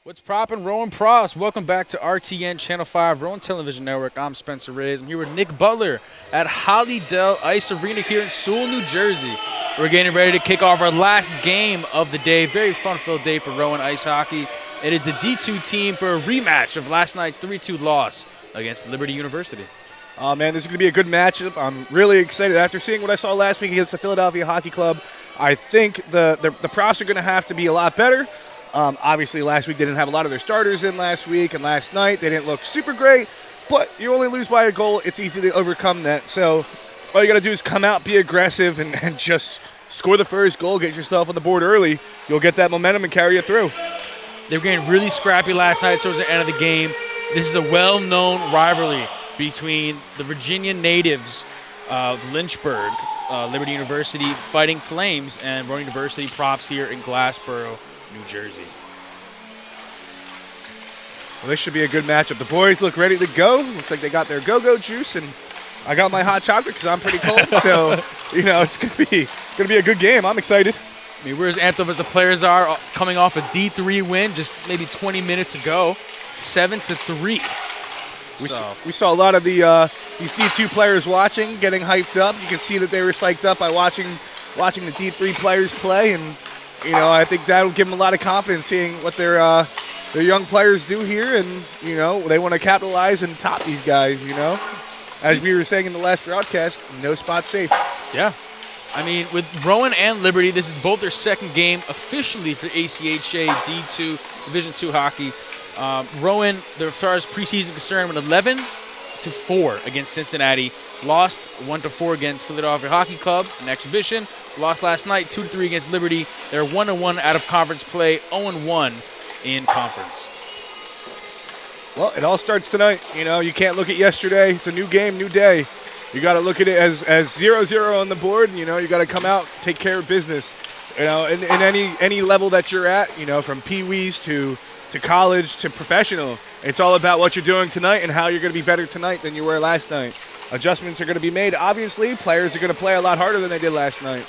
What's poppin', Rowan Pros? Welcome back to RTN Channel 5, Rowan Television Network. I'm Spencer Reyes. I'm here with Nick Butler at Hollydale Ice Arena here in Sewell, New Jersey. We're getting ready to kick off our last game of the day. Very fun-filled day for Rowan Ice Hockey. It is the D2 team for a rematch of last night's 3-2 loss against Liberty University. Oh, man, this is going to be a good matchup. I'm really excited. After seeing what I saw last week against the Philadelphia Hockey Club, I think the pros are going to have to be a lot better. Obviously, last week they didn't have a lot of their starters in last week, and last night they didn't look super great, but you only lose by a goal. It's easy to overcome that. So all you got to do is come out, be aggressive, and just score the first goal, get yourself on the board early. You'll get that momentum and carry it through. They were getting really scrappy last night towards the end of the game. This is a well-known rivalry between the Virginia natives of Lynchburg, Liberty University Fighting Flames, and Rowan University Profs here in Glassboro, New Jersey. Well, this should be a good matchup. The boys look ready to go. Looks like they got their go-go juice, and I got my hot chocolate because I'm pretty cold. So, it's gonna be a good game. I'm excited. I mean, we're as amped up as the players are, coming off a D3 win just maybe 20 minutes ago, 7-3. We saw a lot of these D2 players watching, getting hyped up. You can see that they were psyched up by watching the D3 players play, and I think that will give them a lot of confidence seeing what their young players do here, and they want to capitalize and top these guys. As we were saying in the last broadcast, no spot safe. Yeah. I mean, with Rowan and Liberty, this is both their second game officially for ACHA D2 Division II hockey. Rowan, as far as preseason concerned, went 11-4 against Cincinnati. Lost 1-4 against Philadelphia Hockey Club in exhibition. Lost last night 2-3 against Liberty. They're 1-1 out of conference play, 0-1 in conference. Well, it all starts tonight. You can't look at yesterday. It's a new game, new day. You got to look at it as 0-0 on the board. You got to come out, take care of business. In any level that you're at, from pee-wees to college to professional, it's all about what you're doing tonight and how you're going to be better tonight than you were last night. Adjustments are going to be made. Obviously, players are going to play a lot harder than they did last night.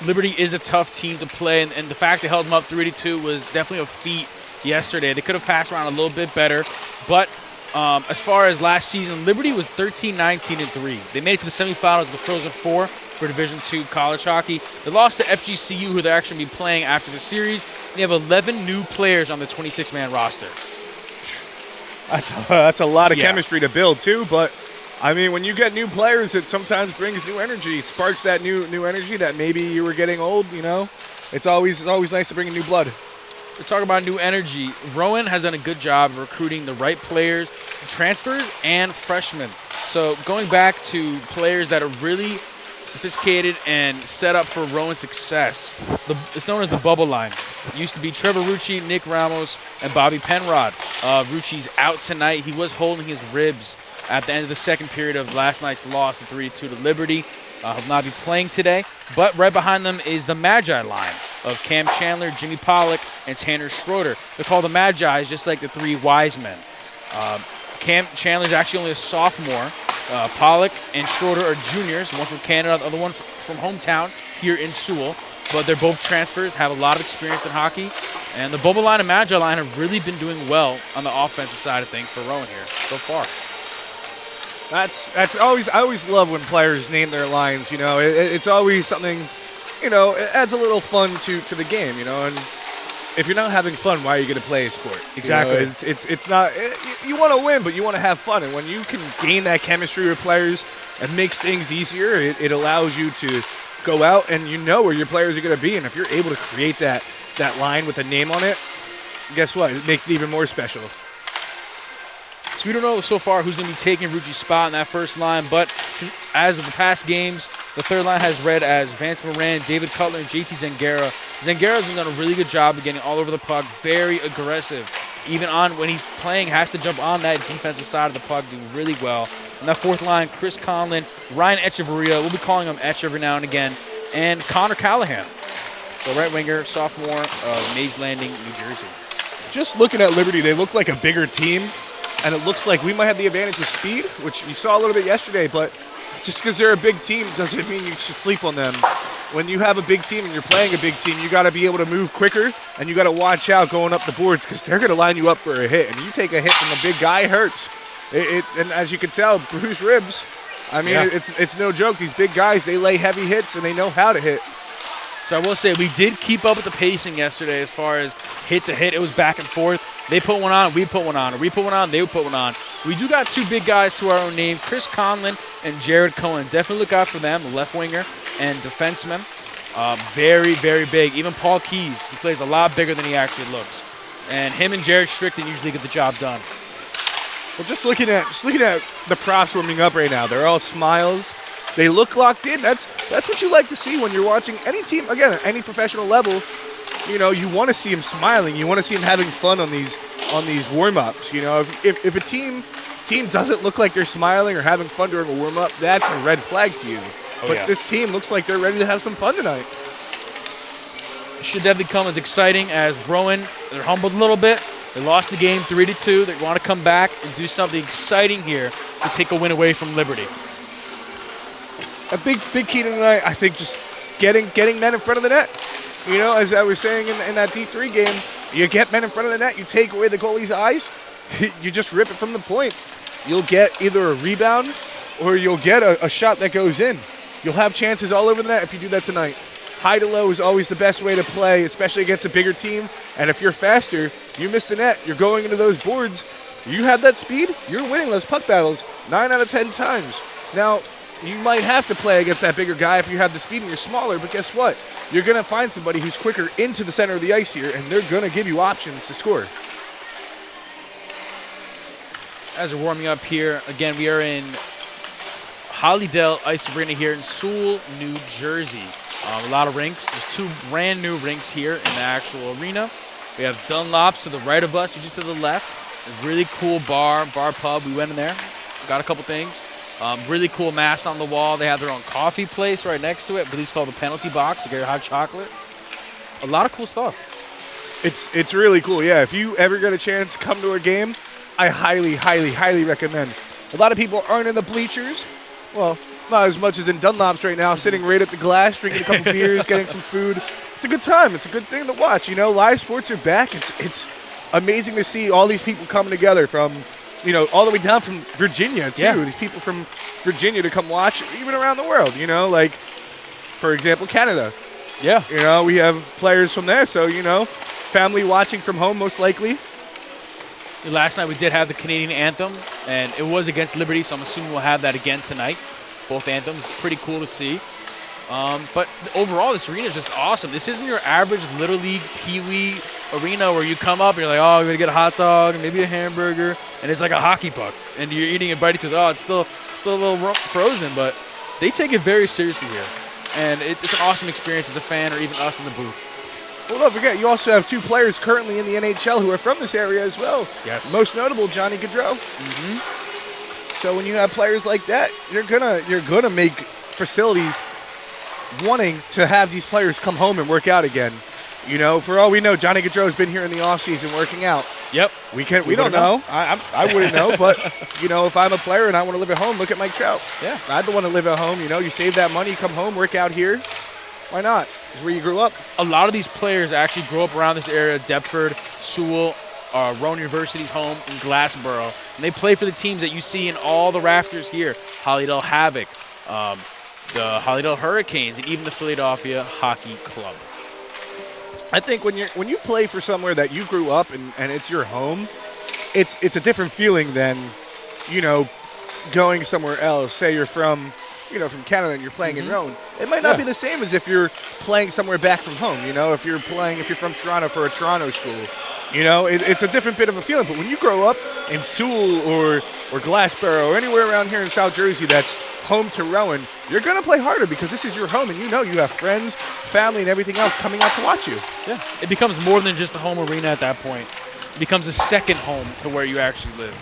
Liberty is a tough team to play, and the fact they held them up 3-2 was definitely a feat yesterday. They could have passed around a little bit better, but as far as last season, Liberty was 13-19-3. They made it to the semifinals of the Frozen Four for Division II college hockey. They lost to FGCU, who they're actually be playing after the series. They have 11 new players on the 26-man roster. That's a lot of chemistry to build, too, but I mean, when you get new players, it sometimes brings new energy. It sparks that new energy that maybe you were getting old, It's always nice to bring in new blood. We're talking about new energy. Rowan has done a good job of recruiting the right players, transfers, and freshmen. So going back to players that are really sophisticated and set up for Rowan's success, it's known as the bubble line. It used to be Trevor Rucci, Nick Ramos, and Bobby Penrod. Rucci's out tonight. He was holding his ribs at the end of the second period of last night's loss, 3-2 to Liberty. He'll not be playing today. But right behind them is the Magi line of Cam Chandler, Jimmy Pollock, and Tanner Schroeder. They're called the Magi, just like the three wise men. Cam Chandler's actually only a sophomore. Pollock and Schroeder are juniors, one from Canada, the other one from hometown here in Sewell. But they're both transfers, have a lot of experience in hockey. And the Bubble line and Magi line have really been doing well on the offensive side of things for Rowan here so far. That's always, I always love when players name their lines. It's always something. It adds a little fun to the game. And if you're not having fun, why are you going to play a sport? Exactly. It's not. You want to win, but you want to have fun. And when you can gain that chemistry with players and makes things easier, it allows you to go out and where your players are going to be. And if you're able to create that line with a name on it, guess what? It makes it even more special. So we don't know so far who's going to be taking Rucci's spot in that first line, but as of the past games, the third line has read as Vance Moran, David Cutler, and JT Zangara. Zangara's been done a really good job of getting all over the puck, very aggressive. Even on when he's playing, has to jump on that defensive side of the puck, doing really well. And that fourth line, Chris Conlon, Ryan Echeverria, we'll be calling him Etch every now and again, and Connor Callahan, the right winger, sophomore, Mays Landing, New Jersey. Just looking at Liberty, they look like a bigger team. And it looks like we might have the advantage of speed, which you saw a little bit yesterday, but just because they're a big team doesn't mean you should sleep on them. When you have a big team and you're playing a big team, you got to be able to move quicker, and you got to watch out going up the boards because they're going to line you up for a hit. And you take a hit from a big guy, it hurts. And as you can tell, bruised ribs. I mean, it's no joke. These big guys, they lay heavy hits, and they know how to hit. So I will say, we did keep up with the pacing yesterday as far as hit to hit. It was back and forth. They put one on, we put one on. Or we put one on, they would put one on. We do got two big guys to our own name, Chris Conlon and Jared Cohen. Definitely look out for them, the left winger and defenseman. Very, very big. Even Paul Keys, he plays a lot bigger than he actually looks. And him and Jared Strickland usually get the job done. Well, just looking at the props warming up right now, they're all smiles. They look locked in. That's what you like to see when you're watching any team, again, at any professional level. You know, you want to see them smiling. You want to see them having fun on these warm-ups. You know, if a team doesn't look like they're smiling or having fun during a warm-up, that's a red flag to you. But this team looks like they're ready to have some fun tonight. It should definitely come as exciting as Rowan. They're humbled a little bit. They lost the game 3-2. They want to come back and do something exciting here to take a win away from Liberty. A big key tonight, I think, just getting men in front of the net. You know, as I was saying in that D3 game, you get men in front of the net, you take away the goalie's eyes, you just rip it from the point. You'll get either a rebound or you'll get a shot that goes in. You'll have chances all over the net if you do that tonight. High to low is always the best way to play, especially against a bigger team. And if you're faster, you miss the net, you're going into those boards. You have that speed, you're winning those puck battles 9 out of 10 times. Now, you might have to play against that bigger guy if you have the speed and you're smaller, but guess what? You're going to find somebody who's quicker into the center of the ice here, and they're going to give you options to score. As we're warming up here, again, we are in Hollydale Ice Arena here in Sewell, New Jersey. A lot of rinks. There's two brand new rinks here in the actual arena. We have Dunlop's to the right of us, just to the left. A really cool bar pub. We went in there, got a couple things. Really cool mask on the wall. They have their own coffee place right next to it. I believe it's called the Penalty Box. You get your hot chocolate. A lot of cool stuff. It's really cool. Yeah, if you ever get a chance to come to a game, I highly, highly, highly recommend. A lot of people aren't in the bleachers. Well, not as much as in Dunlop's right now, sitting right at the glass, drinking a couple beers, getting some food. It's a good time. It's a good thing to watch. You know, live sports are back. It's amazing to see all these people coming together from, you know, all the way down from Virginia, too. Yeah. These people from Virginia to come watch, even around the world, you know, like, for example, Canada. Yeah. You know, we have players from there, so, you know, family watching from home most likely. Last night we did have the Canadian anthem, and it was against Liberty, so I'm assuming we'll have that again tonight. Both anthems, pretty cool to see. But overall, this arena is just awesome. This isn't your average Little League Pee-wee arena where you come up and you're like, oh, you're going to get a hot dog and maybe a hamburger, and it's like a hockey puck. And you're eating and biting to it. Oh, it's still a little frozen, but they take it very seriously here. And it's an awesome experience as a fan or even us in the booth. Well, don't forget, you also have two players currently in the NHL who are from this area as well. Yes. Most notable, Johnny Gaudreau. Mm-hmm. So when you have players like that, you're gonna make facilities wanting to have these players come home and work out again. You know, for all we know, Johnny Gaudreau's been here in the offseason working out. Yep. We don't know. I wouldn't know, but, you know, if I'm a player and I want to live at home, look at Mike Trout. Yeah. I'd want to live at home. You know, you save that money, come home, work out here. Why not? It's where you grew up. A lot of these players actually grew up around this area, Deptford, Sewell, Rowan University's home in Glassboro. And they play for the teams that you see in all the rafters here. Hollydale Havoc, the Hollydale Hurricanes, and even the Philadelphia Hockey Club. I think when you play for somewhere that you grew up and it's your home, it's a different feeling than, you know, going somewhere else. Say you're from Canada and you're playing in Rowan. It might not be the same as if you're playing somewhere back from home. You know, if you're from Toronto for a Toronto school, you know, it's a different bit of a feeling. But when you grow up in Sewell or Glassboro or anywhere around here in South Jersey that's home to Rowan, you're going to play harder because this is your home, and you know you have friends, family, and everything else coming out to watch you. Yeah, it becomes more than just a home arena at that point. It becomes a second home to where you actually live.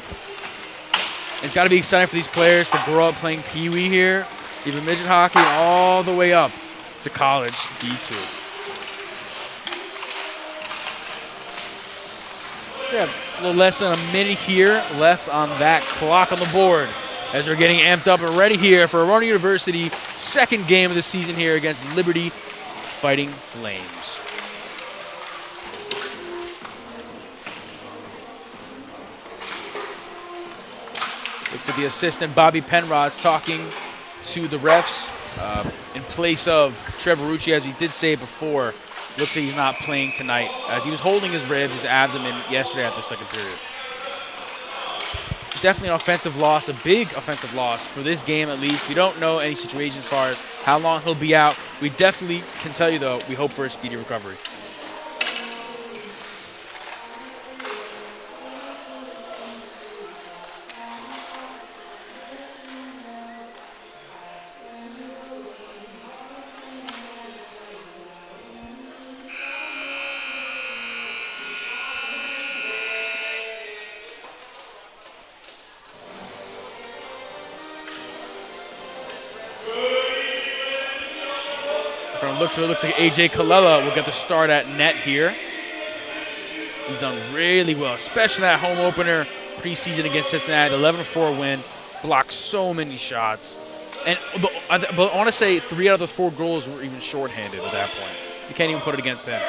It's got to be exciting for these players to grow up playing Pee-wee here, even midget hockey, all the way up to college D2. We have a little less than a minute here left on that clock on the board. as we're getting amped up and ready here for Rowan University, second game of the season here against Liberty Fighting Flames. Looks like the assistant, Bobby Penrod's, talking to the refs in place of Trevor Rucci, as we did say before. Looks like he's not playing tonight, as he was holding his ribs, his abdomen yesterday at the second period. Definitely an offensive loss, a big offensive loss for this game at least. We don't know any situation as far as how long he'll be out. We definitely can tell you, though, we hope for a speedy recovery. From the looks of it, looks like AJ Colella will get the start at net here. He's done really well, especially that home opener preseason against Cincinnati. 11-4 win, blocked so many shots. But I want to say 3 out of the 4 goals were even shorthanded at that point. You can't even put it against them.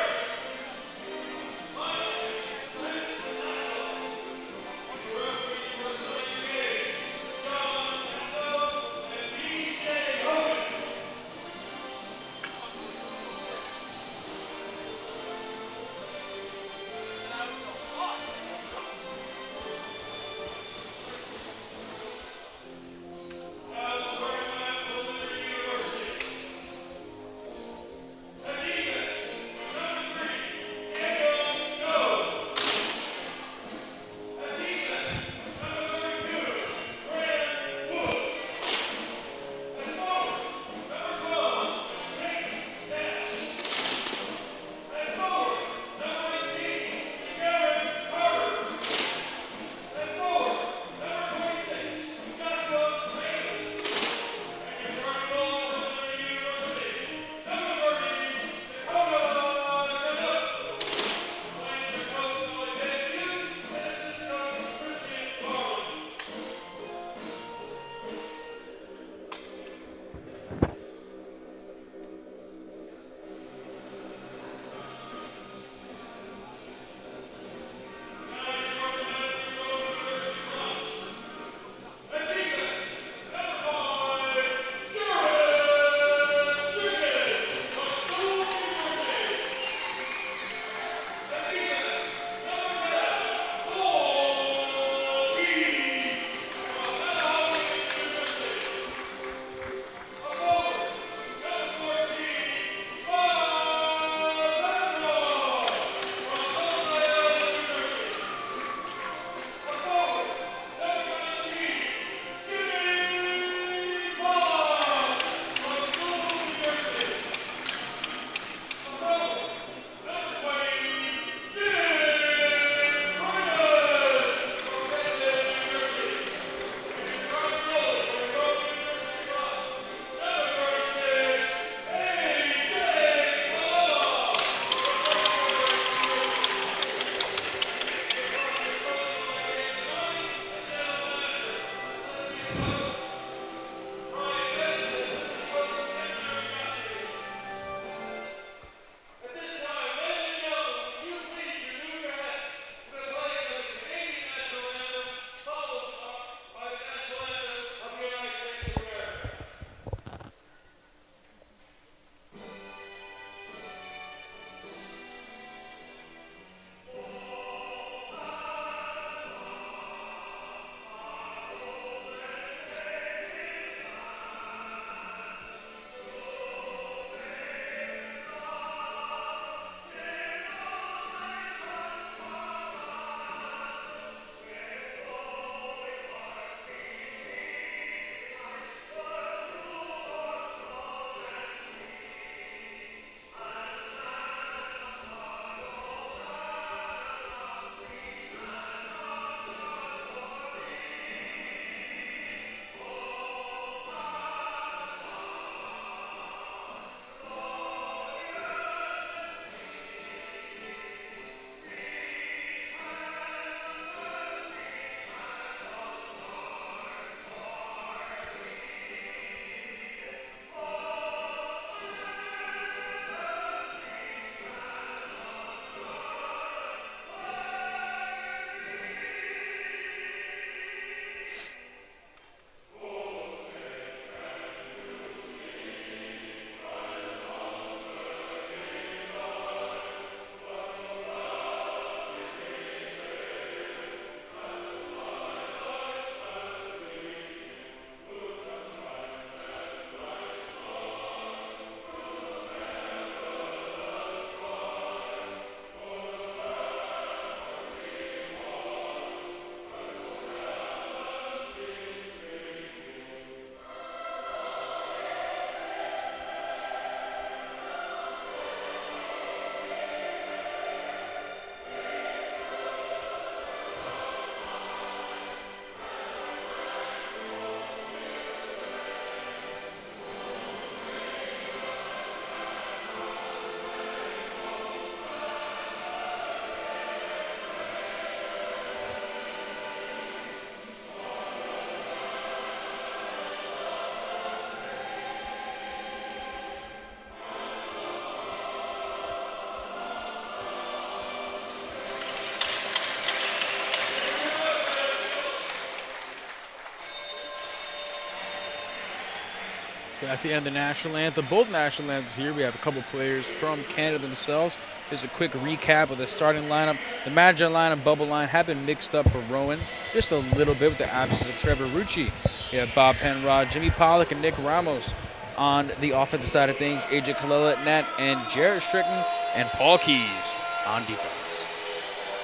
So that's the end of the national anthem. Both national anthems here. We have a couple players from Canada themselves. Here's a quick recap of the starting lineup. The Magi line and Bubble line have been mixed up for Rowan just a little bit with the absence of Trevor Rucci. We have Bob Penrod, Jimmy Pollock, and Nick Ramos on the offensive side of things. AJ Kalila at net, and Jared Strickland and Paul Keys on defense.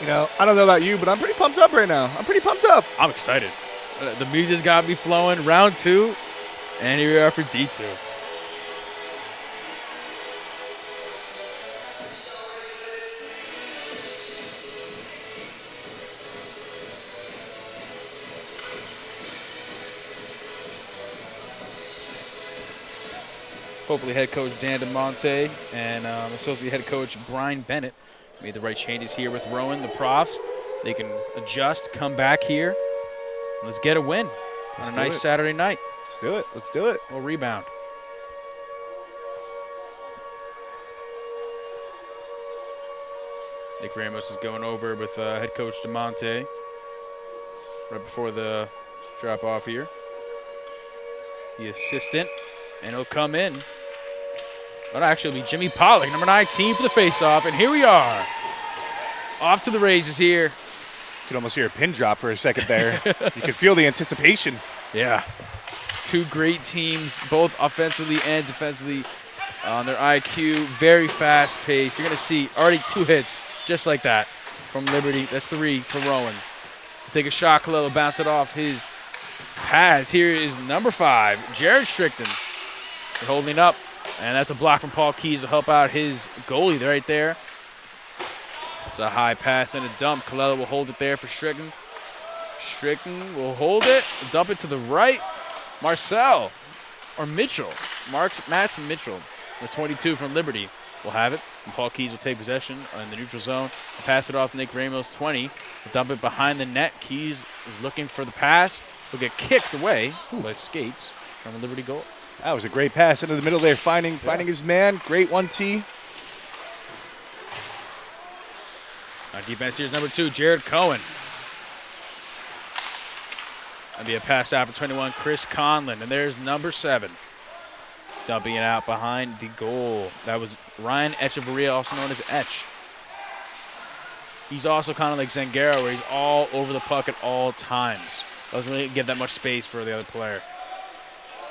You know, I don't know about you, but I'm pretty pumped up right now. I'm pretty pumped up. I'm excited. The music's got me flowing. Round 2, and here we are for D2. Hopefully head coach Dan DeMonte and associate head coach Brian Bennett made the right changes here with Rowan. The profs, they can adjust, come back here. Let's get a win on a nice Saturday night. Let's do it. Let's do it. We'll rebound. Nick Ramos is going over with head coach DeMonte right before the drop off here. The assistant, and he'll come in. That'll actually be Jimmy Pollock, number 19 for the faceoff, and here we are. Off to the races here. You could almost hear a pin drop for a second there. You could feel the anticipation. Yeah. Two great teams, both offensively and defensively on their IQ. Very fast pace. You're going to see already 2 hits just like that from Liberty. That's 3 for Rowan. Take a shot. Kalila bounce it off his pads. Here is number 5, Jared Strickland. They're holding up, and that's a block from Paul Keys to help out his goalie right there. It's a high pass and a dump. Kalila will hold it there for Strickland. Strickland will hold it, dump it to the right. Marcel, or Mitchell, Matt Mitchell, the 22 from Liberty, will have it. And Paul Keys will take possession in the neutral zone. Pass it off to Nick Ramos, 20. Dump it behind the net. Keys is looking for the pass. Will get kicked away by skates from a Liberty goal. That was a great pass into the middle there, finding his man. Great 1T. On defense, here's number 2, Jared Cohen. That'll be a pass out for 21, Chris Conlon. And there's number 7. Dumping it out behind the goal. That was Ryan Echevarria, also known as Etch. He's also kind of like Zangaro, where he's all over the puck at all times. Doesn't really give that much space for the other player.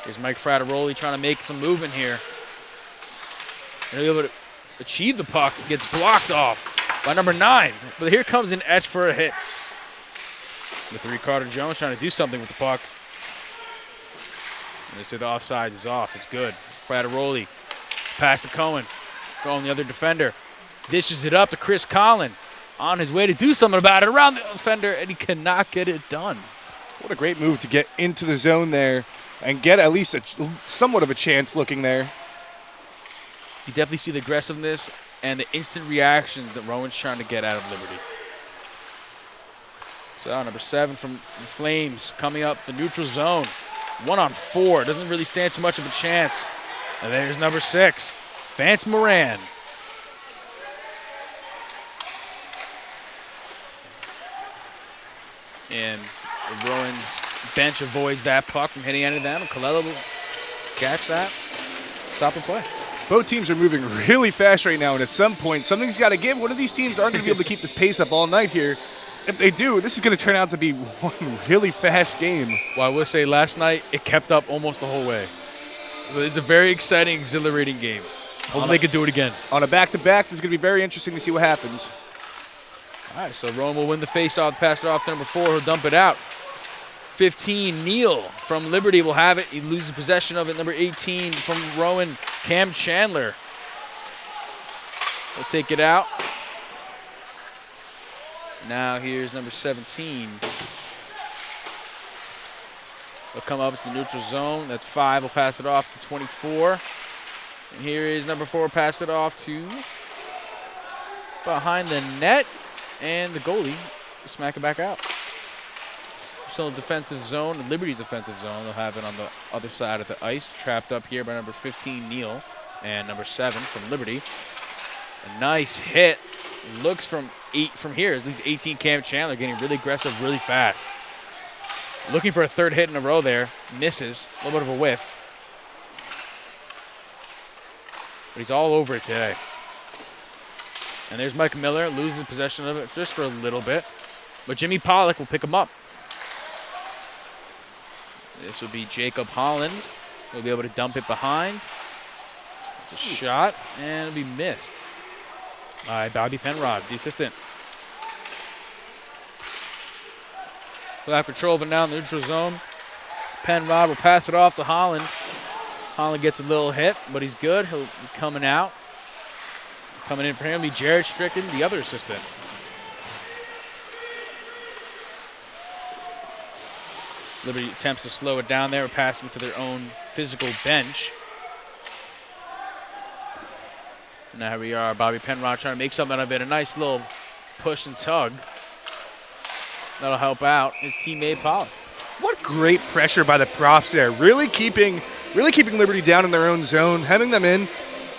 Here's Mike Frateroli trying to make some movement here. And he'll be able to achieve the puck. Gets blocked off by number 9. But here comes an Etch for a hit. With Ricardo Jones trying to do something with the puck. And they say the offside is off. It's good. Frateroli. Pass to Cohen. Going the other defender. Dishes it up to Chris Conlon. On his way to do something about it around the defender, and he cannot get it done. What a great move to get into the zone there and get at least somewhat of a chance looking there. You definitely see the aggressiveness and the instant reactions that Rowan's trying to get out of Liberty. So number 7 from the Flames coming up the neutral zone. 1-on-4. Doesn't really stand too much of a chance. And there's number 6, Vance Moran. And Rowan's bench avoids that puck from hitting any of them. And Kalila will catch that. Stop and play. Both teams are moving really fast right now, and at some point, something's got to give. One of these teams aren't going to be able to keep this pace up all night here. If they do, this is going to turn out to be one really fast game. Well, I will say last night, it kept up almost the whole way. So it's a very exciting, exhilarating game. Hopefully they can do it again. On a back-to-back, this is going to be very interesting to see what happens. All right, so Rowan will win the face-off, pass it off to number 4. He'll dump it out. 15, Neal from Liberty will have it. He loses possession of it. Number 18 from Rowan, Cam Chandler. Will take it out. Now here's number 17. They'll come up to the neutral zone. That's 5. Will pass it off to 24. And here is number 4. Pass it off to behind the net. And the goalie will smack it back out. Still in the defensive zone, Liberty's defensive zone. They'll have it on the other side of the ice. Trapped up here by number 15, Neal. And number 7 from Liberty. A nice hit. Looks from here. At least 18, Cam Chandler getting really aggressive really fast. Looking for a 3rd hit in a row there. Misses. A little bit of a whiff. But he's all over it today. And there's Mike Miller, loses possession of it just for a little bit. But Jimmy Pollock will pick him up. This will be Jacob Holland. He'll be able to dump it behind. It's a shot, and it'll be missed by Bobby Penrod, the assistant. We'll have control of it now in the neutral zone. Penrod will pass it off to Holland. Holland gets a little hit, but he's good. He'll be coming out. Coming in for him will be Jared Strickland, the other assistant. Liberty attempts to slow it down there, passing to their own physical bench. Now here we are, Bobby Penrod trying to make something of it. A nice little push and tug. That'll help out his teammate Pollock. What great pressure by the profs there. Really keeping Liberty down in their own zone, hemming them in.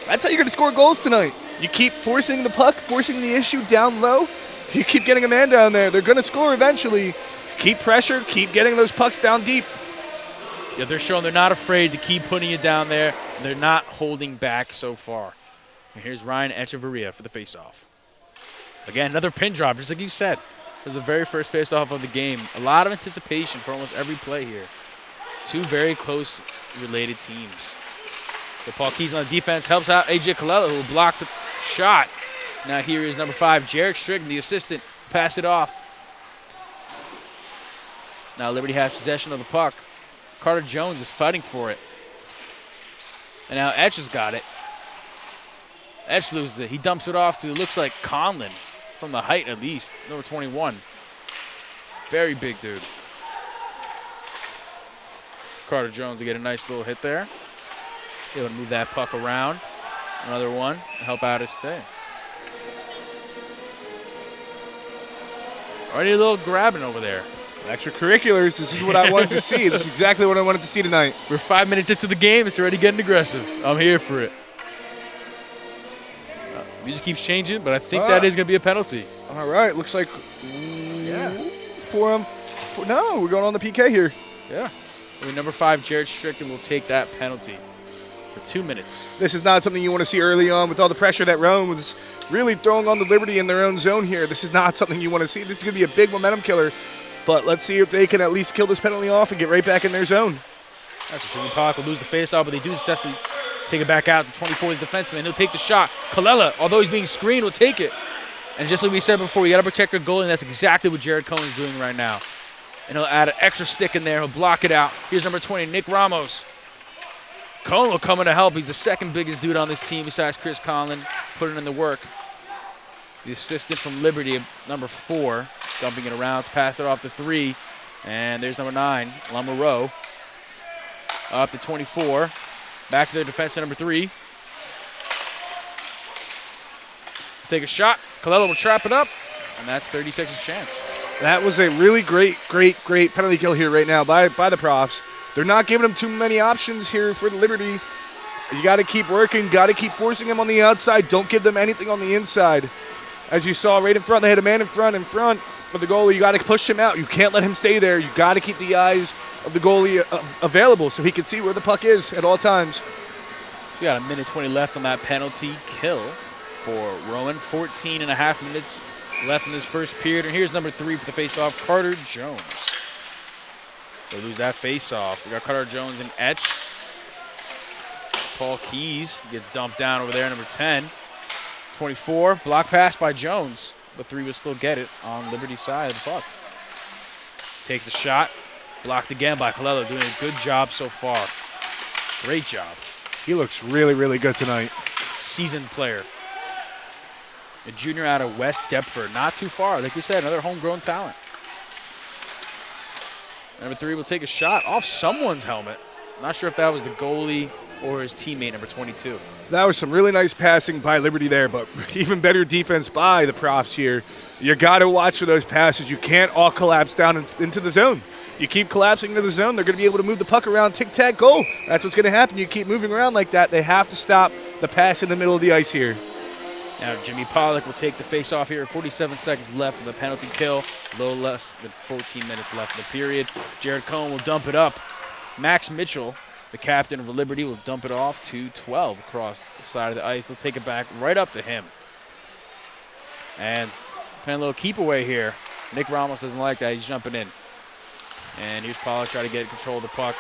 That's how you're going to score goals tonight. You keep forcing the puck, forcing the issue down low. You keep getting a man down there. They're going to score eventually. Keep pressure, keep getting those pucks down deep. Yeah, they're showing they're not afraid to keep putting it down there. They're not holding back so far. And here's Ryan Echeverria for the faceoff. Again, another pin drop, just like you said. It was the very first faceoff of the game. A lot of anticipation for almost every play here. Two very close related teams. So Paul Keys on the defense helps out AJ Colella, who blocked the shot. Now here is number 5, Jarek Strickland, the assistant. Pass it off. Now Liberty has possession of the puck. Carter Jones is fighting for it. And now Etch has got it. Etch loses it. He dumps it off to, looks like Conlon, from the height at least, number 21. Very big dude. Carter Jones to get a nice little hit there. Able to move that puck around. Another one, help out his stay. Already a little grabbing over there. Extracurriculars, this is what I wanted to see. This is exactly what I wanted to see tonight. We're 5 minutes into the game. It's already getting aggressive. I'm here for it. Music keeps changing, but I think that is going to be a penalty. All right, looks like no, we're going on the PK here. Yeah. I mean, number 5, Jared Strickland will take that penalty for 2 minutes. This is not something you want to see early on with all the pressure that Rowan was really throwing on the Liberty in their own zone here. This is not something you want to see. This is going to be a big momentum killer. But let's see if they can at least kill this penalty off and get right back in their zone. That's Jimmy Pollock will lose the faceoff, but they do successfully take it back out to 24, the defenseman. He'll take the shot. Colella, although he's being screened, will take it. And just like we said before, you got to protect your goalie, and that's exactly what Jared Cohen is doing right now. And he'll add an extra stick in there. He'll block it out. Here's number 20, Nick Ramos. Cohen will come in to help. He's the second biggest dude on this team besides Chris Conlon, putting in the work. The assistant from Liberty, number 4, dumping it around to pass it off to 3. And there's number 9, Lamoureux. Up to 24. Back to their defense, number 3. Take a shot. Colella will trap it up. And that's 36's chance. That was a really great penalty kill here right now by the profs. They're not giving them too many options here for the Liberty. You got to keep working. Got to keep forcing them on the outside. Don't give them anything on the inside. As you saw right in front, they had a man in front of the goalie. You got to push him out. You can't let him stay there. You got to keep the eyes of the goalie available so he can see where the puck is at all times. We got a minute 20 left on that penalty kill for Rowan. 14 and a half minutes left in this first period. And here's number 3 for the faceoff, Carter Jones. They lose that faceoff. We got Carter Jones and Etch. Paul Keys gets dumped down over there, number 10. 24, block pass by Jones, but 3 will still get it on Liberty's side of the puck. Takes a shot, blocked again by Colella, doing a good job so far. Great job. He looks really good tonight. Seasoned player. A junior out of West Deptford, not too far. Like we said, another homegrown talent. Number 3 will take a shot off someone's helmet. Not sure if that was the goalie or his teammate, number 22. That was some really nice passing by Liberty there, but even better defense by the profs here. You got to watch for those passes. You can't all collapse down into the zone. You keep collapsing into the zone, they're going to be able to move the puck around, tic-tac, goal. That's what's going to happen. You keep moving around like that. They have to stop the pass in the middle of the ice here. Now Jimmy Pollock will take the face-off here. 47 seconds left of the penalty kill. A little less than 14 minutes left in the period. Jared Cohen will dump it up. Max Mitchell The captain of Liberty will dump it off to 12 across the side of the ice. They'll take it back right up to him. And playing a little keep away here. Nick Ramos doesn't like that. He's jumping in. And here's Pollock trying to get control of the puck.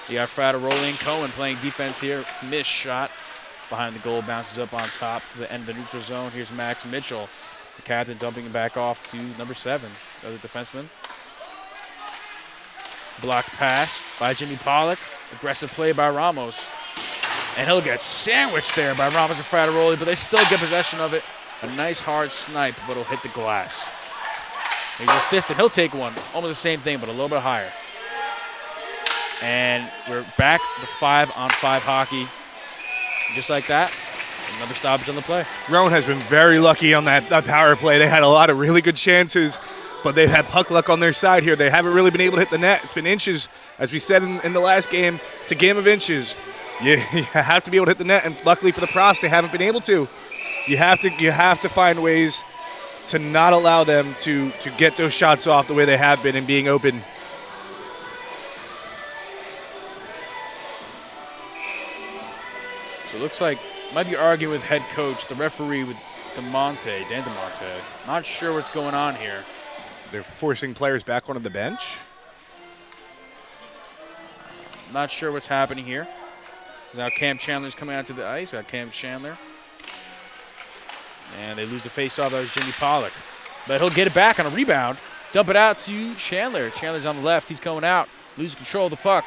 You got Frata rolling. Cohen playing defense here. Missed shot behind the goal. Bounces up on top of the end of the neutral zone. Here's Max Mitchell, the captain, dumping it back off to number 7, the other defenseman. Blocked pass by Jimmy Pollock. Aggressive play by Ramos. And he'll get sandwiched there by Ramos and Frateroli, but they still get possession of it. A nice hard snipe, but it'll hit the glass. He's assisted. He'll take one. Almost the same thing, but a little bit higher. And we're back to 5-on-5 hockey. Just like that, another stoppage on the play. Rowan has been very lucky on that power play. They had a lot of really good chances, but they've had puck luck on their side here. They haven't really been able to hit the net. It's been inches, as we said in the last game. It's a game of inches. You have to be able to hit the net, and luckily for the Profs, they haven't been able to. You have to find ways to not allow them to get those shots off the way they have been and being open. So it looks like might be arguing with head coach, the referee with Dan DeMonte. Not sure what's going on here. They're forcing players back onto the bench. Not sure what's happening here. Now Cam Chandler's coming out to the ice. Got Cam Chandler. And they lose the face-off. That was Jimmy Pollock. But he'll get it back on a rebound. Dump it out to Chandler. Chandler's on the left. He's going out. Loses control of the puck.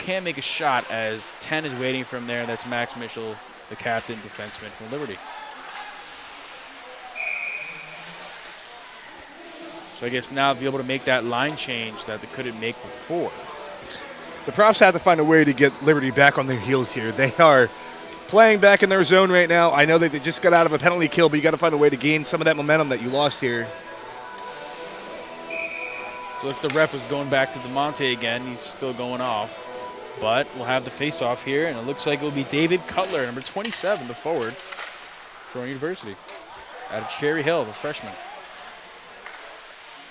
Can't make a shot as 10 is waiting for him there. That's Max Mitchell, the captain defenseman from Liberty. So I guess now they'll be able to make that line change that they couldn't make before. The Profs have to find a way to get Liberty back on their heels here. They are playing back in their zone right now. I know that they just got out of a penalty kill, but you got to find a way to gain some of that momentum that you lost here. So looks the ref was going back to DeMonte again. He's still going off. But we'll have the face-off here, and it looks like it will be David Cutler, number 27, the forward for Rowan University, out of Cherry Hill, the freshman.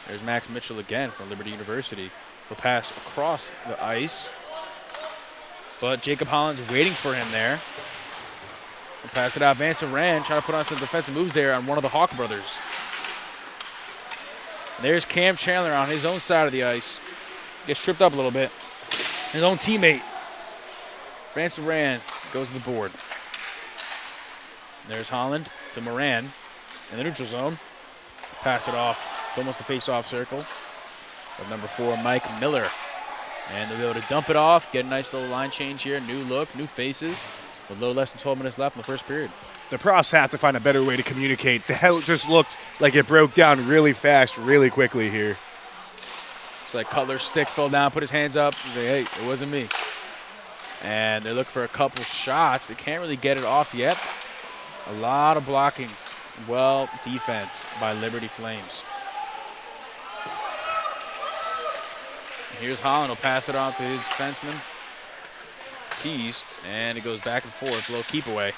There's Max Mitchell again from Liberty University. He'll pass across the ice, but Jacob Holland's waiting for him there. He'll pass it out. Vance Rand trying to put on some defensive moves there on one of the Hawk brothers. And there's Cam Chandler on his own side of the ice. Gets tripped up a little bit. His own teammate, Vance Rand, goes to the board. There's Holland to Moran in the neutral zone. Pass it off. It's almost the face-off circle of number 4, Mike Miller. And they'll be able to dump it off, get a nice little line change here. New look, new faces, with a little less than 12 minutes left in the first period. The Profs have to find a better way to communicate. The hell just looked like it broke down really fast, really quickly here. It's like Cutler's stick fell down, put his hands up. He's like, hey, it wasn't me. And they look for a couple shots. They can't really get it off yet. A lot of blocking. Well, defense by Liberty Flames. And here's Holland. He'll pass it on to his defenseman, Keys. And it goes back and forth. Low keep away.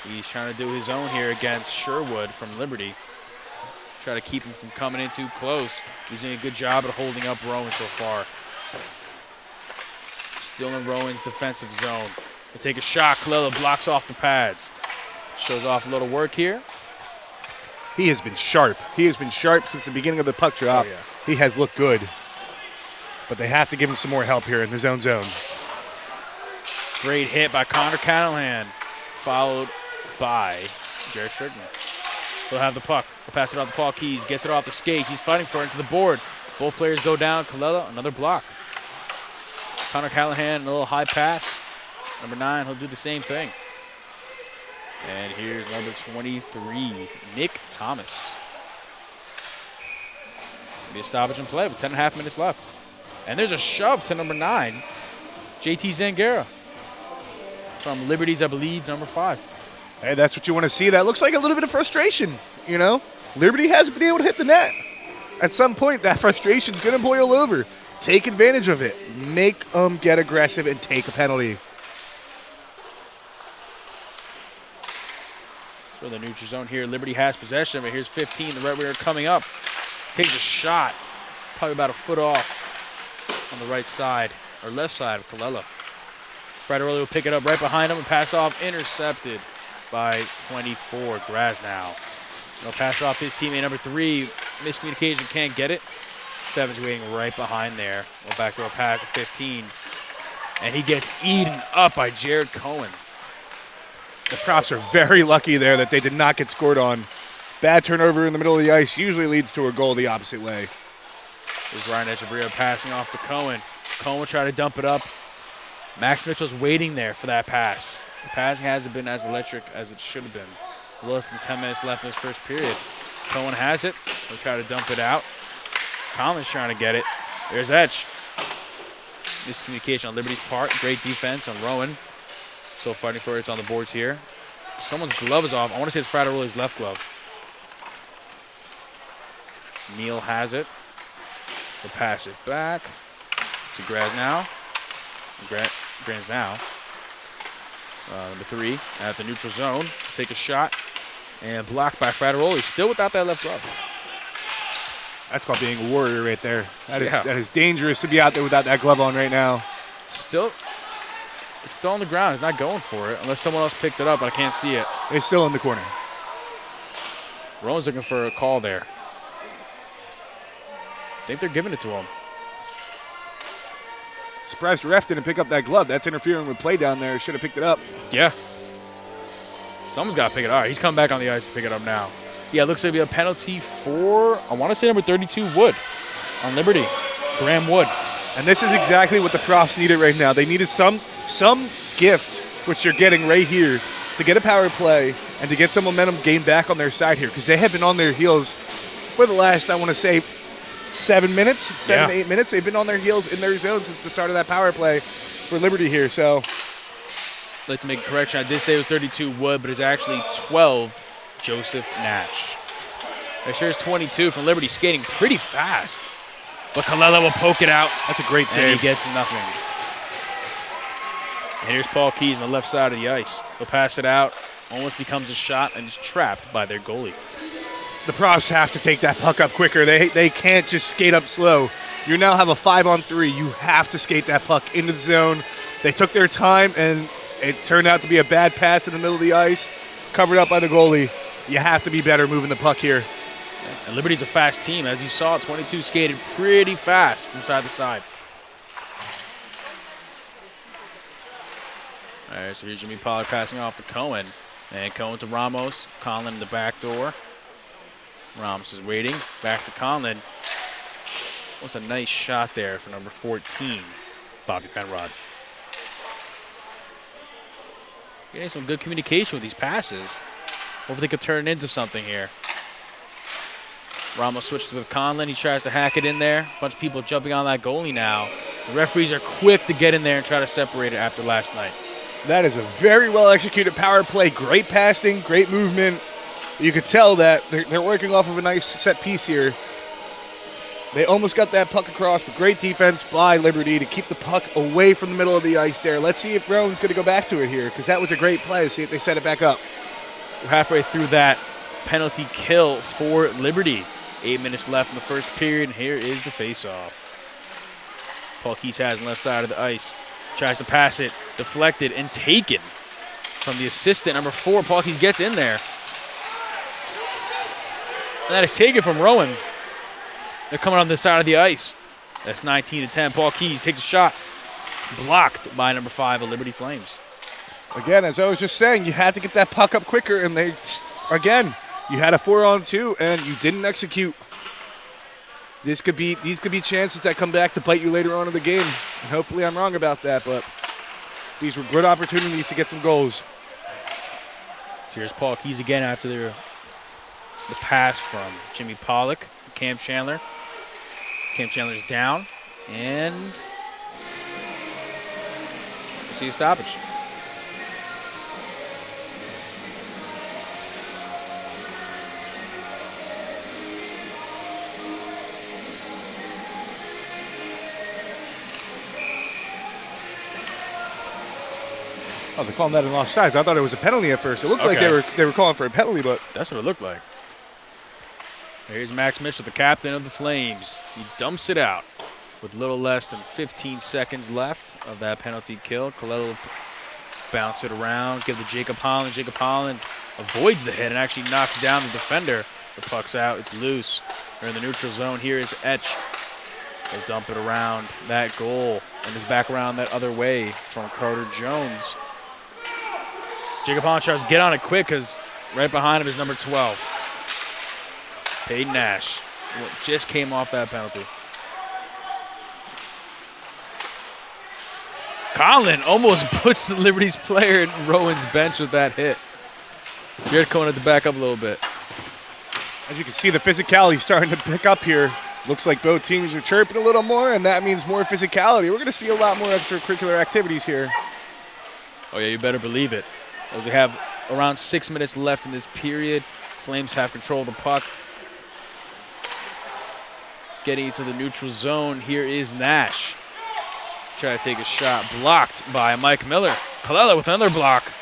He's trying to do his own here against Sherwood from Liberty. Try to keep him from coming in too close. He's doing a good job at holding up Rowan so far. Still in Rowan's defensive zone. They take a shot. Colella blocks off the pads. Shows off a little work here. He has been sharp. He has been sharp since the beginning of the puck drop. Oh, yeah. He has looked good. But they have to give him some more help here in his own zone. Great hit by Connor Callahan, followed by Jared Strickland. He'll have the puck. He'll pass it off to Paul Keys. Gets it off the skates. He's fighting for it into the board. Both players go down. Colella, another block. Connor Callahan, a little high pass. Number 9, he'll do the same thing. And here's number 23, Nick Thomas. Be a stoppage in play with 10.5 minutes left. And there's a shove to number 9, JT Zangara. From Liberty's, I believe, number 5. Hey, that's what you want to see. That looks like a little bit of frustration, you know? Liberty hasn't been able to hit the net. At some point, that frustration's going to boil over. Take advantage of it. Make them get aggressive and take a penalty. So the neutral zone here. Liberty has possession, but here's 15, the right winger coming up. Takes a shot, probably about a foot off on the right side. or left side of Colella. Frederoli will pick it up right behind him and pass off, intercepted by 24. Grasnow. He'll pass it off to his teammate number 3. Miscommunication, can't get it. 7's waiting right behind there. Well, back to a pass to 15. And he gets eaten up by Jared Cohen. The Profs are very lucky there that they did not get scored on. Bad turnover in the middle of the ice usually leads to a goal the opposite way. There's Ryan Echeverria passing off to Cohen. Cohen will try to dump it up. Max Mitchell's waiting there for that pass. The passing hasn't been as electric as it should have been. Less than 10 minutes left in this first period. Cohen has it. He'll try to dump it out. Conlon's trying to get it. There's Etch. Miscommunication on Liberty's part. Great defense on Rowan. Still fighting for it. It's on the boards here. Someone's glove is off. I want to say it's Frateroli's left glove. Neal has it. He'll pass it back to Grasnow. Grasnow. Number 3 at the neutral zone. Take a shot. And blocked by Frateroli. Still without that left glove. That's called being a warrior right there. That is dangerous to be out there without that glove on right now. It's still on the ground. He's not going for it unless someone else picked it up, but I can't see it. It's still in the corner. Rowan's looking for a call there. I think they're giving it to him. Surprised the ref didn't pick up that glove. That's interfering with play down there. Should have picked it up. Yeah. Someone's got to pick it up. All right, he's coming back on the ice to pick it up now. Yeah, it looks like it'll be a penalty for, I want to say number 32, Wood, on Liberty. Graham Wood. And this is exactly what the Profs needed right now. They needed some gift, which you're getting right here, to get a power play and to get some momentum gained back on their side here, because they have been on their heels for the last, I want to say, 7 minutes, 7 to 8 minutes. They've been on their heels in their zone since the start of that power play for Liberty here. So, let's make a correction. I did say it was 32 Wood, but it's actually 12 Joseph Natch. Right, here's 22 from Liberty, skating pretty fast. But Colella will poke it out. That's a great save. And he gets nothing. And here's Paul Keys on the left side of the ice. He'll pass it out. Almost becomes a shot and is trapped by their goalie. The Profs have to take that puck up quicker. They can't just skate up slow. You now have a 5-on-3. You have to skate that puck into the zone. They took their time, and it turned out to be a bad pass in the middle of the ice, covered up by the goalie. You have to be better moving the puck here. And Liberty's a fast team. As you saw, 22 skated pretty fast from side to side. All right, so here's Jimmy Pollard passing off to Cohen. And Cohen to Ramos. Conlon in the back door. Ramos is waiting. Back to Conlon. What's a nice shot there for number 14, Bobby Penrod. Getting some good communication with these passes. Hopefully they could turn it into something here. Ramos switches with Conlon. He tries to hack it in there. A bunch of people jumping on that goalie now. The referees are quick to get in there and try to separate it after last night. That is a very well-executed power play. Great passing, great movement. You could tell that they're working off of a nice set piece here. They almost got that puck across, but great defense by Liberty to keep the puck away from the middle of the ice there. Let's see if Rowan's going to go back to it here, because that was a great play. See if they set it back up. We're halfway through that penalty kill for Liberty. 8 minutes left in the first period, and here is the face-off. Paul Keys has on the left side of the ice. Tries to pass it, deflected, and taken from the assistant, number 4. Paul Keys gets in there. And that is taken from Rowan. They're coming on the side of the ice. That's 19-10. Paul Keys takes a shot. Blocked by number 5 of Liberty Flames. Again, as I was just saying, you had to get that puck up quicker, and they, again, you had a 4-on-2, and you didn't execute. These could be chances that come back to bite you later on in the game. And hopefully I'm wrong about that, but these were good opportunities to get some goals. So here's Paul Keys again after the pass from Jimmy Pollock, Cam Chandler. Cam Chandler's down, and we'll see a stoppage. Oh, they're calling that an offsides. I thought it was a penalty at first. It looked like they were calling for a penalty, but that's what it looked like. Here's Max Mitchell, the captain of the Flames. He dumps it out. with little less than 15 seconds left of that penalty kill. Colella will bounce it around, give to Jacob Holland. Jacob Holland avoids the hit and actually knocks down the defender. The puck's out. It's loose. They're in the neutral zone. Here is Etch. They'll dump it around that goal and is back around that other way from Carter Jones. Jacob Holland tries to get on it quick because right behind him is number 12. Peyton Nash just came off that penalty. Conlon almost puts the Liberty's player in Rowan's bench with that hit. Jared Cohen had to back up a little bit. As you can see, the physicality starting to pick up here. Looks like both teams are chirping a little more, and that means more physicality. We're going to see a lot more extracurricular activities here. Oh, yeah, you better believe it. As we have around 6 minutes left in this period, Flames have control of the puck. Getting into the neutral zone, here is Nash. Try to take a shot, blocked by Mike Miller. Colella with another block.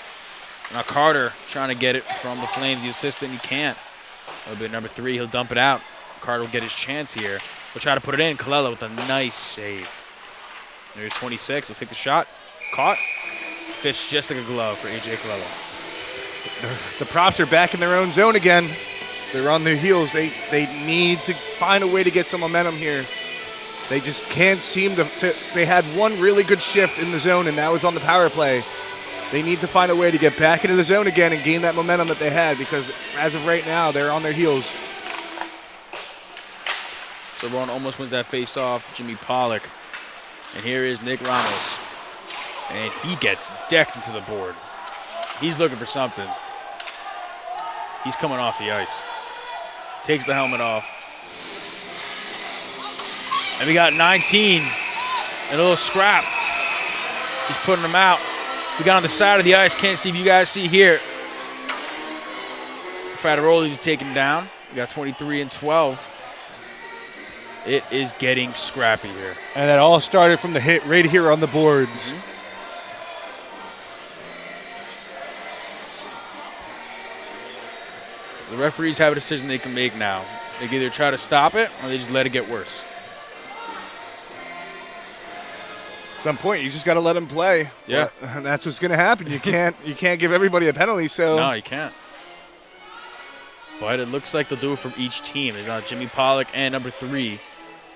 Now Carter trying to get it from the Flames. The assistant, he can't. A little bit number 3, he'll dump it out. Carter will get his chance here. He'll try to put it in. Colella with a nice save. There's 26, he'll take the shot. Caught. Fits just like a glove for A.J. Colella. The Profs are back in their own zone again. They're on their heels. They need to find a way to get some momentum here. They just can't seem to they had one really good shift in the zone, and that was on the power play. They need to find a way to get back into the zone again and gain that momentum that they had, because as of right now, they're on their heels. So Rowan almost wins that face-off. Jimmy Pollock. And here is Nick Ramos. And he gets decked into the board. He's looking for something. He's coming off the ice. Takes the helmet off. And we got 19. And a little scrap. He's putting them out. We got on the side of the ice. Can't see if you guys see here. Frateroli was taken down. We got 23 and 12. It is getting scrappy here. And that all started from the hit right here on the boards. Mm-hmm. The referees have a decision they can make now. They can either try to stop it or they just let it get worse. At some point, you just got to let them play. Yeah. And that's what's going to happen. You can't give everybody a penalty. So no, you can't. But it looks like they'll do it from each team. They got Jimmy Pollock and number 3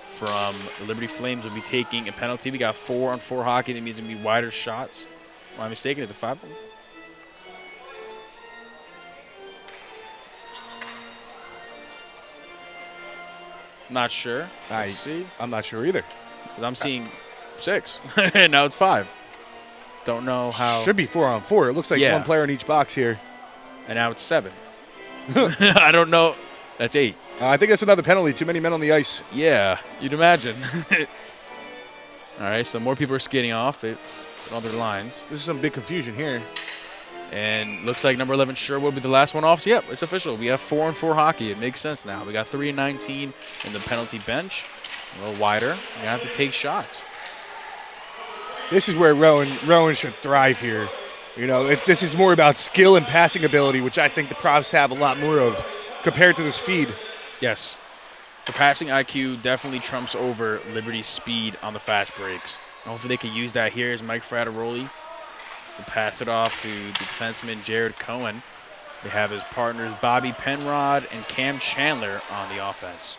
from the Liberty Flames will be taking a penalty. We got 4-on-4 hockey. That means it's going to be wider shots. Am I mistaken? It's a 5? Not sure. Let's see. I'm not sure either. 'Cause I'm seeing 6, and now it's 5. Don't know how. Should be 4-on-4. It looks like one player in each box here. And now it's 7. I don't know. That's 8. I think that's another penalty. Too many men on the ice. Yeah, you'd imagine. All right, so more people are skating off it on their lines. This is some big confusion here. And looks like number 11 sure will be the last one off. So, yep, it's official. We have 4-on-4 hockey. It makes sense now. We got 3 and 19 in the penalty bench. A little wider. You're going to have to take shots. This is where Rowan should thrive here. You know, this is more about skill and passing ability, which I think the Profs have a lot more of compared to the speed. Yes. The passing IQ definitely trumps over Liberty's speed on the fast breaks. Hopefully they can use that here as Mike Frateroli. We'll pass it off to the defenseman Jared Cohen. They have his partners Bobby Penrod and Cam Chandler on the offense.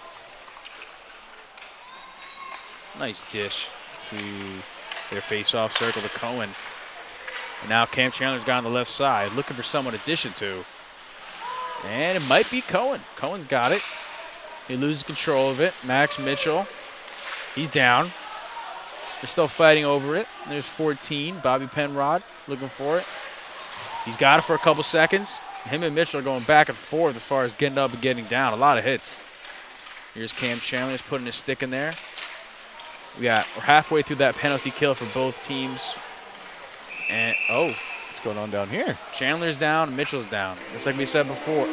Nice dish to their face-off circle to Cohen. And now Cam Chandler's got on the left side, looking for someone to dish it to. And it might be Cohen. Cohen's got it. He loses control of it. Max Mitchell, he's down. They're still fighting over it. There's 14, Bobby Penrod looking for it. He's got it for a couple seconds. Him and Mitchell are going back and forth as far as getting up and getting down. A lot of hits. Here's Cam Chandler just putting his stick in there. We're halfway through that penalty kill for both teams. And, what's going on down here? Chandler's down, Mitchell's down. Just like we said before.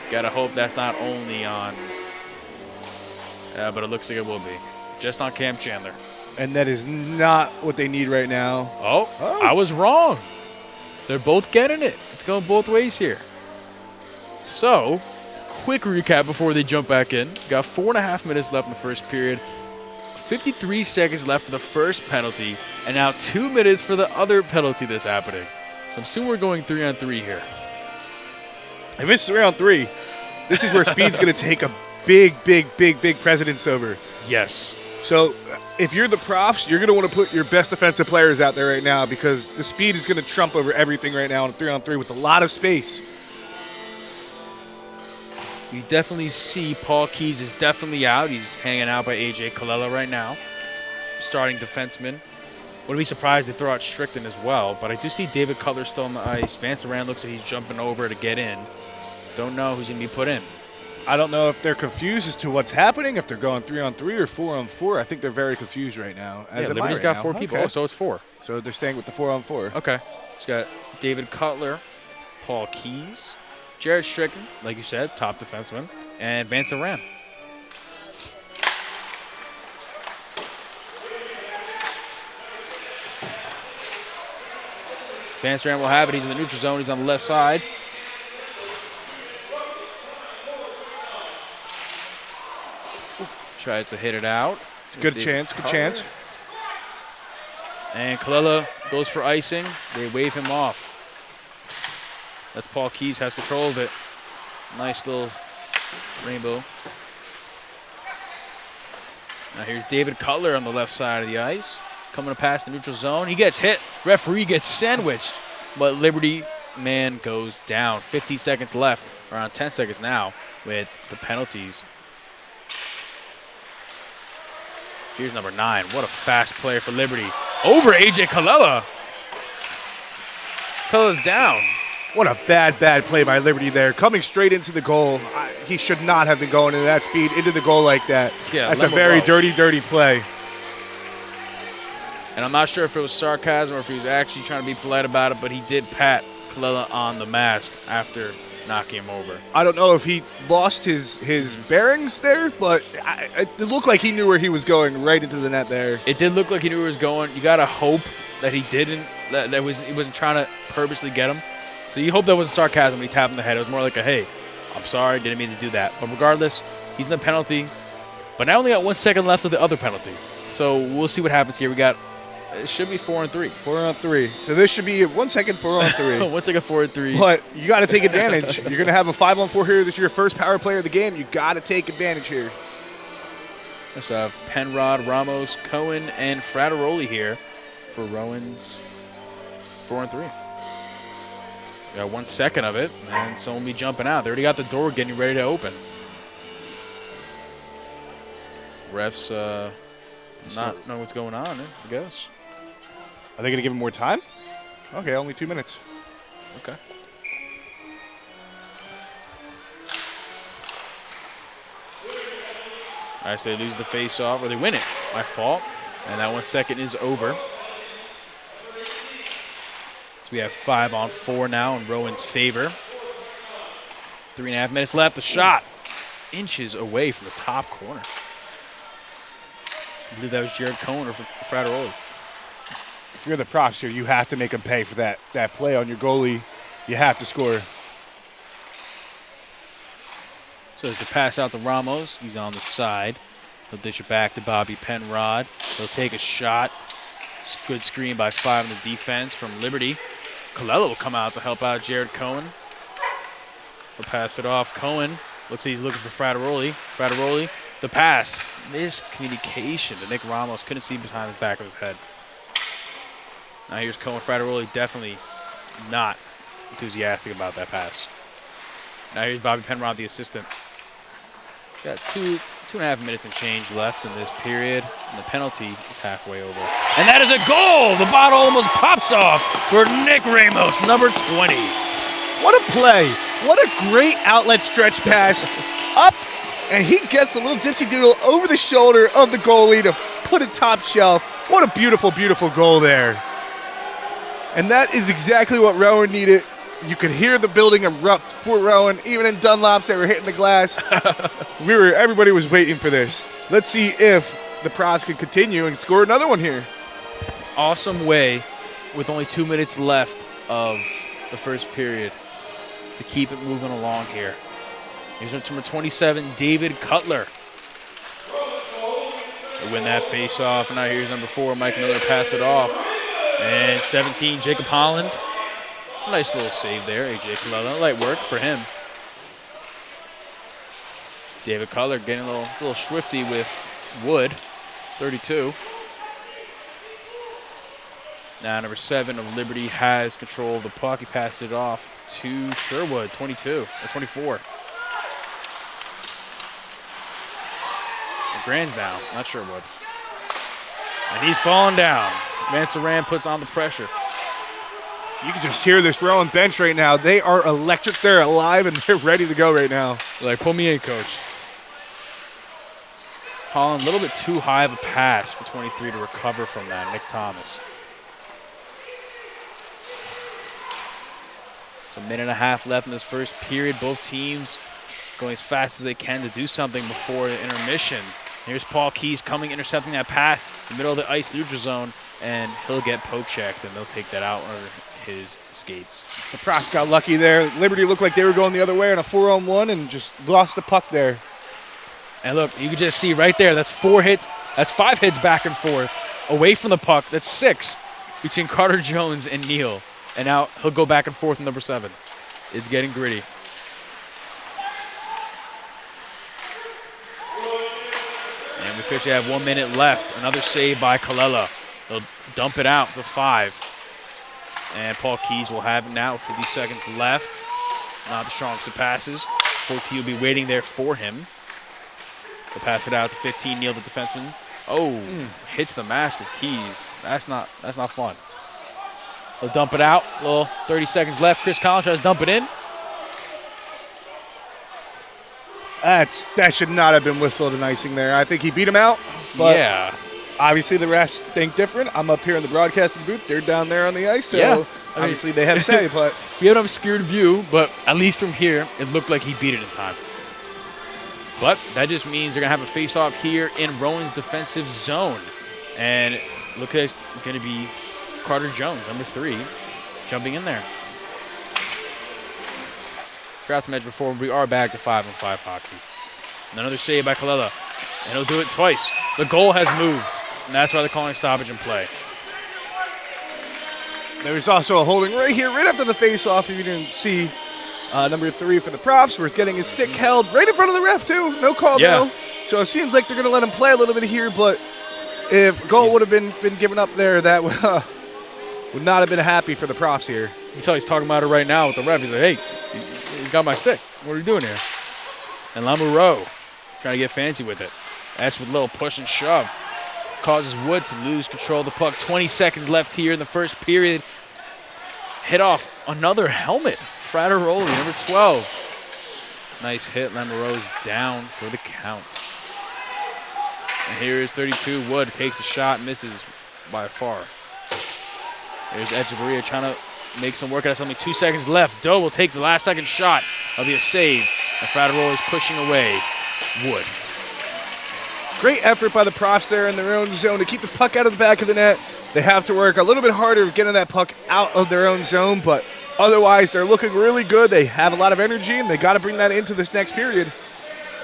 Gotta hope that's not only on, but it looks like it will be. Just on Cam Chandler. And that is not what they need right now. Oh, I was wrong. They're both getting it. It's going both ways here. So, quick recap before they jump back in. Got 4.5 minutes left in the first period. 53 seconds left for the first penalty, and now 2 minutes for the other penalty that's happening. So I'm assuming we're going 3-on-3 here. If it's 3-on-3, this is where speed's going to take a big precedence over. Yes. So if you're the profs, you're going to want to put your best defensive players out there right now because the speed is going to trump over everything right now on 3-on-3 with a lot of space. You definitely see Paul Keys is definitely out. He's hanging out by A.J. Colella right now, starting defenseman. Wouldn't be surprised they throw out Strickland as well, but I do see David Cutler still on the ice. Vance Duran looks like he's jumping over to get in. Don't know who's going to be put in. I don't know if they're confused as to what's happening, if they're going 3-on-3 or 4-on-4. I think they're very confused right now. Liberty's got 4 people. Okay. Oh, so it's 4. So they're staying with the 4-on-4. Okay. He's got David Cutler, Paul Keys, Jared Strickland, like you said, top defenseman, and Vance Duran. Vance Duran will have it. He's in the neutral zone. He's on the left side. Tries to hit it out. It's a good chance. And Colella goes for icing. They wave him off. That's Paul Keys, has control of it. Nice little rainbow. Now here's David Cutler on the left side of the ice. Coming to pass the neutral zone. He gets hit. Referee gets sandwiched. But Liberty man goes down. 15 seconds left. Around 10 seconds now with the penalties. Here's number 9. What a fast player for Liberty. Over A.J. Colella. Colella's down. What a bad play by Liberty there. Coming straight into the goal. He should not have been going into that speed, into the goal like that. Yeah, that's a very dirty play. And I'm not sure if it was sarcasm or if he was actually trying to be polite about it, but he did pat Colella on the mask after knocking him over. I don't know if he lost his bearings there, but it looked like he knew where he was going right into the net there. It did look like he knew where he was going. You got to hope that he didn't, he wasn't trying to purposely get him. So you hope that wasn't sarcasm when he tapped him in the head. It was more like a, hey, I'm sorry, didn't mean to do that. But regardless, he's in the penalty. But I only got 1 second left of the other penalty. So we'll see what happens here. It should be 4-on-3. 4-on-3. So this should be 1 second 4-on-3. 1 second 4-on-3. But you got to take advantage. You're going to have a 5-on-4 here. This is your first power player of the game. You got to take advantage here. Let's have Penrod, Ramos, Cohen, and Frateroli here for Rowan's 4-on-3. Got 1 second of it, and someone will be jumping out. They already got the door getting ready to open. Refs not know what's going on, I guess. Are they going to give him more time? Okay, only 2 minutes. Okay. All right, so they lose the face-off, or they win it. My fault. And that 1 second is over. So we have 5-on-4 now in Rowan's favor. 3.5 minutes left. The shot inches away from the top corner. I believe that was Jared Cohen or Frateroli. If you're the profs here, you have to make them pay for that play on your goalie. You have to score. So as to pass out to Ramos, he's on the side. He'll dish it back to Bobby Penrod. He'll take a shot. Good screen by 5 in the defense from Liberty. Colella will come out to help out Jared Cohen. He'll pass it off. Cohen looks like he's looking for Frateroli. Frateroli, the pass. Miscommunication to Nick Ramos. Couldn't see behind his back of his head. Now here's Cohen. Frateroli definitely not enthusiastic about that pass. Now here's Bobby Penrod, the assistant. Got 2.5 minutes and change left in this period, and the penalty is halfway over. And that is a goal! The bottle almost pops off for Nick Ramos, number 20. What a play. What a great outlet stretch pass. Up, and he gets a little dipsy doodle over the shoulder of the goalie to put it top shelf. What a beautiful, beautiful goal there. And that is exactly what Rowan needed. You could hear the building erupt for Rowan. Even in Dunlops, they were hitting the glass. Everybody was waiting for this. Let's see if the Profs can continue and score another one here. Awesome way, with only 2 minutes left of the first period, to keep it moving along here. Here's number 27, David Cutler. to win that face-off. Now here's number 4, Mike Miller, pass it off. And 17, Jacob Holland. Nice little save there, A.J. Colella. Light work for him. David Cutler getting a little swifty with Wood, 32. Now number 7 of Liberty has control of the puck. He passed it off to Sherwood, 22 or 24. Grand's down, not Sherwood. And he's falling down. Vance Saran puts on the pressure. You can just hear this Rowan bench right now. They are electric. They're alive, and they're ready to go right now. Like, pull me in, coach. Holland, a little bit too high of a pass for 23 to recover from that. Nick Thomas. It's a minute and a half left in this first period. Both teams going as fast as they can to do something before the intermission. Here's Paul Keys coming, intercepting that pass in the middle of the ice neutral zone, and he'll get poke checked, and they'll take that out under his skates. The Profs got lucky there. Liberty looked like they were going the other way on a 4-on-1 and just lost the puck there. And look, you can just see right there, that's 4 hits. That's 5 hits back and forth away from the puck. That's 6 between Carter Jones and Neal. And now he'll go back and forth with number 7. It's getting gritty. And we officially have 1 minute left. Another save by Colella. They'll dump it out to 5. And Paul Keys will have it now. 50 seconds left. Not the strongest of passes. 14 will be waiting there for him. They'll pass it out to 15. Neal, the defenseman. Oh, hits the mask of Keys. That's not fun. They'll dump it out. Little 30 seconds left. Chris Collins tries to dump it in. That should not have been whistled and icing there. I think he beat him out. But yeah. Obviously, the refs think different. I'm up here in the broadcasting booth. They're down there on the ice. So obviously they have say. But we have an obscured view, but at least from here, it looked like he beat it in time. But that just means they're going to have a face-off here in Rowan's defensive zone. And look at it, it's going to be Carter Jones, number 3, jumping in there. Forgot to mention before, we are back to 5-on-5 hockey. And another save by Colella, and he'll do it twice. The goal has moved, and that's why they're calling stoppage and play. There's also a holding right here, right after the face-off. If you didn't see number 3 for the Profs, where it's getting his stick held right in front of the ref, too. No call, though. So it seems like they're going to let him play a little bit here, but if goal would have been given up there, that would not have been happy for the Profs here. You can tell he's talking about it right now with the ref. He's like, hey, he's got my stick. What are you doing here? And Lamoureux trying to get fancy with it. That's with a little push and shove. Causes Wood to lose control of the puck. 20 seconds left here in the first period. Hit off another helmet. Frateroli, number 12. Nice hit. Lamoureux's down for the count. And here is 32. Wood takes a shot, misses by far. There's Echeverria trying to make some work out of something. 2 seconds left. Doe will take the last second shot. That'll be a save. And Frateroli is pushing away Wood. Great effort by the Profs there in their own zone to keep the puck out of the back of the net. They have to work a little bit harder getting that puck out of their own zone, but otherwise they're looking really good. They have a lot of energy, and they got to bring that into this next period.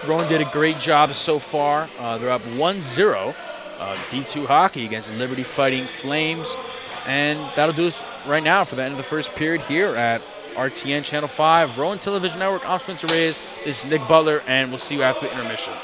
Rowan did a great job so far. They're up 1-0. D2 hockey against the Liberty Fighting Flames. And that'll do us right now for the end of the first period here at RTN Channel 5, Rowan Television Network. I'm Spencer Reyes. This is Nick Butler, and we'll see you after the intermission.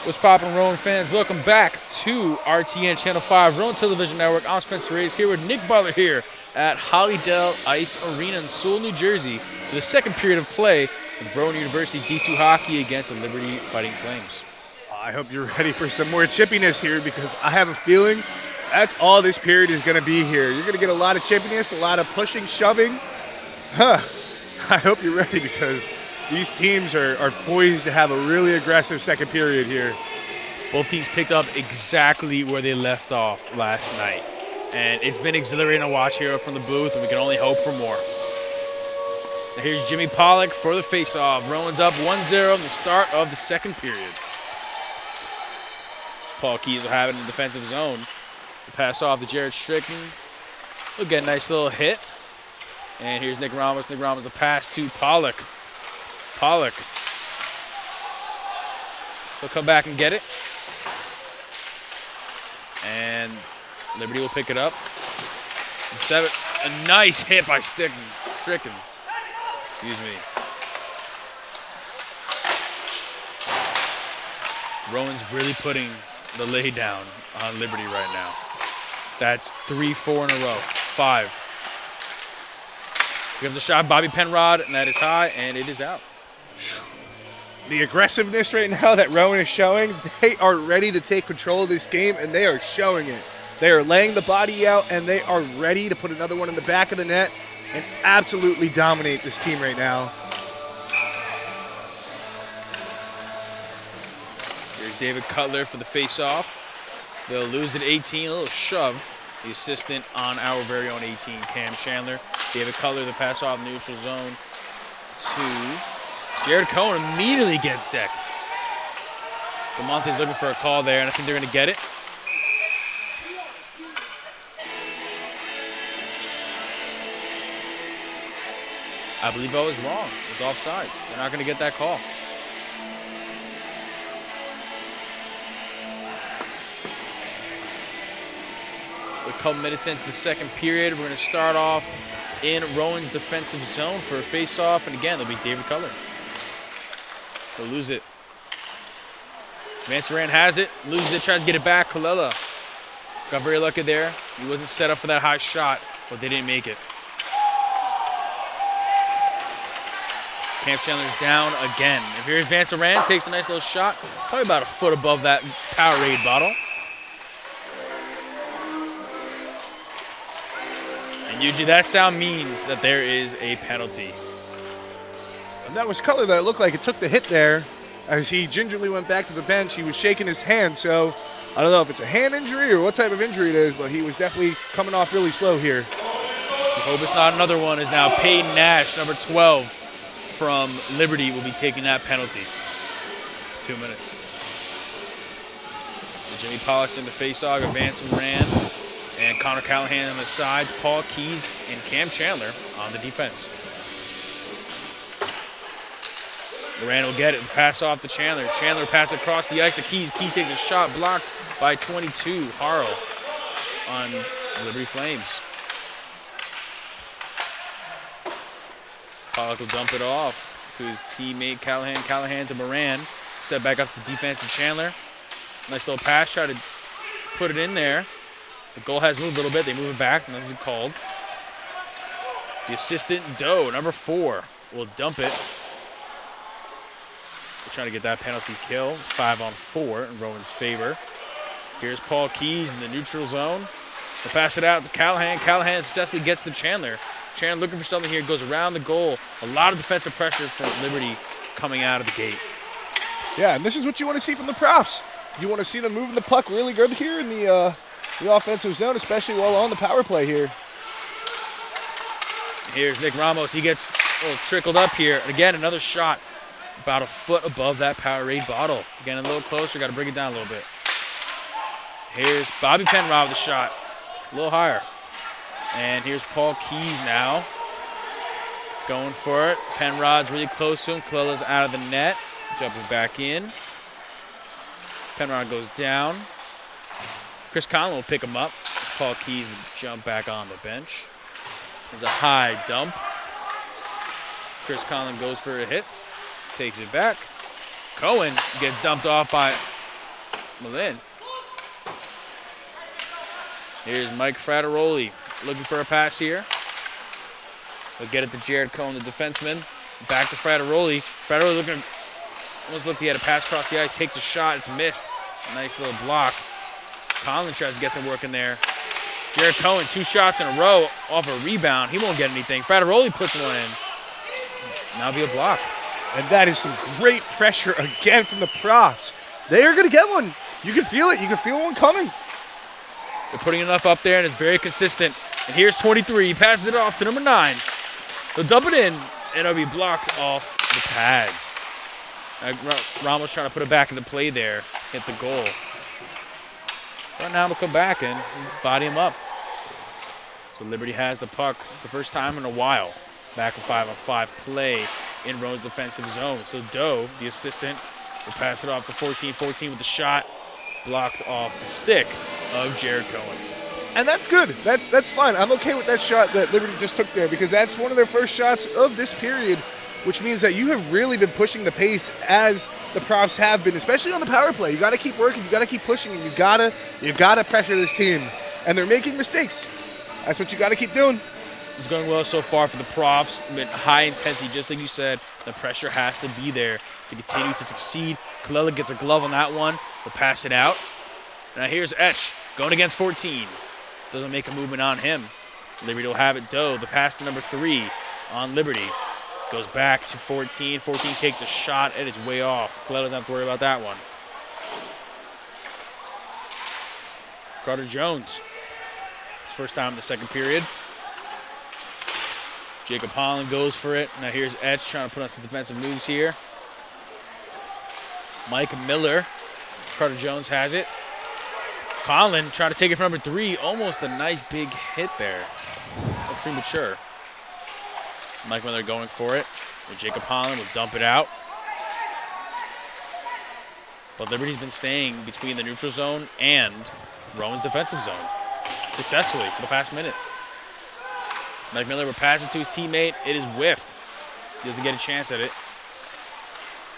What's poppin', Rowan fans? Welcome back to RTN Channel 5, Rowan Television Network. I'm Spencer Reyes here with Nick Butler here at Hollydale Ice Arena in Sewell, New Jersey for the second period of play with Rowan University D2 hockey against the Liberty Fighting Flames. I hope you're ready for some more chippiness here because I have a feeling that's all this period is going to be here. You're going to get a lot of chippiness, a lot of pushing, shoving. I hope you're ready because these teams are poised to have a really aggressive second period here. Both teams picked up exactly where they left off last night. And it's been exhilarating to watch here from the booth, and we can only hope for more. Now here's Jimmy Pollock for the faceoff. Rowan's up 1-0 in the start of the second period. Paul Keys will have it in the defensive zone. The pass off to Jared Strickland. We'll get a nice little hit. And here's Nick Ramos. Nick Ramos, the pass to Pollock. Pollock. He'll come back and get it. And Liberty will pick it up. A nice hit by Strickland. Excuse me. Rowan's really putting the lay down on Liberty right now. That's 3-4 in a row. 5. We have the shot, Bobby Penrod, and that is high, and it is out. The aggressiveness right now that Rowan is showing, they are ready to take control of this game, and they are showing it. They are laying the body out, and they are ready to put another one in the back of the net and absolutely dominate this team right now. Here's David Cutler for the face-off. They'll lose at 18, a little shove. The assistant on our very own 18, Cam Chandler. David Cutler, the pass off neutral zone to Jared Cohen, immediately gets decked. DeMonte's looking for a call there, and I think they're going to get it. I believe I was wrong. It was offsides. They're not going to get that call. A couple minutes into the second period, we're going to start off in Rowan's defensive zone for a face-off, and again, it'll be David Cutler. He'll lose it. Vance Moran has it, loses it, tries to get it back. Kalela got very lucky there. He wasn't set up for that high shot, but they didn't make it. Cam Chandler's down again. And here's Vance Moran, takes a nice little shot, probably about a foot above that Powerade bottle. And usually that sound means that there is a penalty. And that was Cutler that looked like it took the hit there. As he gingerly went back to the bench, he was shaking his hand, so I don't know if it's a hand injury or what type of injury it is, but he was definitely coming off really slow here. We hope it's not another one, as now Peyton Nash, number 12 from Liberty, will be taking that penalty. 2 minutes. And Jimmy Pollock's in the face-off, Vance Moran. And Connor Callahan on the sides, Paul Keys and Cam Chandler on the defense. Moran will get it, pass off to Chandler. Chandler pass across the ice to Keys. Keys takes a shot blocked by 22, Harrell on Liberty Flames. Pollock will dump it off to his teammate Callahan. Callahan to Moran. Step back up to the defense to Chandler. Nice little pass, try to put it in there. The goal has moved a little bit. They move it back. Nothing's called. The assistant, Doe, number 4, will dump it. They're trying to get that penalty kill. 5-on-4 in Rowan's favor. Here's Paul Keys in the neutral zone. They'll pass it out to Callahan. Callahan successfully gets to Chandler. Chandler looking for something here. Goes around the goal. A lot of defensive pressure from Liberty coming out of the gate. Yeah, and this is what you want to see from the profs. You want to see them moving the puck really good here in the offensive zone, especially while on the power play here. Here's Nick Ramos. He gets a little trickled up here. And again, another shot about a foot above that Powerade bottle. Again, a little closer. Got to bring it down a little bit. Here's Bobby Penrod with the shot. A little higher. And here's Paul Keys now. Going for it. Penrod's really close to him. Kalela's out of the net. Jumping back in. Penrod goes down. Chris Conlon will pick him up. Paul Keys will jump back on the bench. There's a high dump. Chris Conlon goes for a hit. Takes it back. Cohen gets dumped off by Malin. Here's Mike Frateroli looking for a pass here. He'll get it to Jared Cohen, the defenseman. Back to Frateroli. Frateroli looking, almost looked he had a pass across the ice, takes a shot, it's missed. Nice little block. Conlon tries to get some work in there. Jared Cohen, 2 shots in a row off a rebound. He won't get anything. Frateroli puts one in. Now be a block. And that is some great pressure again from the Profs. They are going to get one. You can feel it. You can feel one coming. They're putting enough up there, and it's very consistent. And here's 23. He passes it off to number 9. They'll dump it in, and it'll be blocked off the pads. Ramos trying to put it back into play there. Hit the goal. But now we'll come back and body him up. So Liberty has the puck the first time in a while. Back in 5-on-5 play in Rowan's defensive zone. So Doe, the assistant, will pass it off to 14. 14 with the shot. Blocked off the stick of Jared Cohen. And that's good. That's fine. I'm okay with that shot that Liberty just took there because that's one of their first shots of this period, which means that you have really been pushing the pace as the Profs have been, especially on the power play. You got to keep working. You got to keep pushing, and you got to pressure this team. And they're making mistakes. That's what you got to keep doing. It's going well so far for the Profs, but high intensity, just like you said. The pressure has to be there to continue to succeed. Colella gets a glove on that one. Will pass it out. Now here's Etch going against 14. Doesn't make a movement on him. Liberty will have it. Doe, the pass to number 3 on Liberty. Goes back to 14. 14 takes a shot, and it's way off. Colella doesn't have to worry about that one. Carter Jones. His first time in the second period. Jacob Holland goes for it. Now here's Etch trying to put on some defensive moves here. Mike Miller. Carter Jones has it. Conlon trying to take it from number 3. Almost a nice big hit there. A premature. Mike Miller going for it. And Jacob Holland will dump it out. But Liberty's been staying between the neutral zone and Rowan's defensive zone successfully for the past minute. Mike Miller will pass it to his teammate. It is whiffed. He doesn't get a chance at it.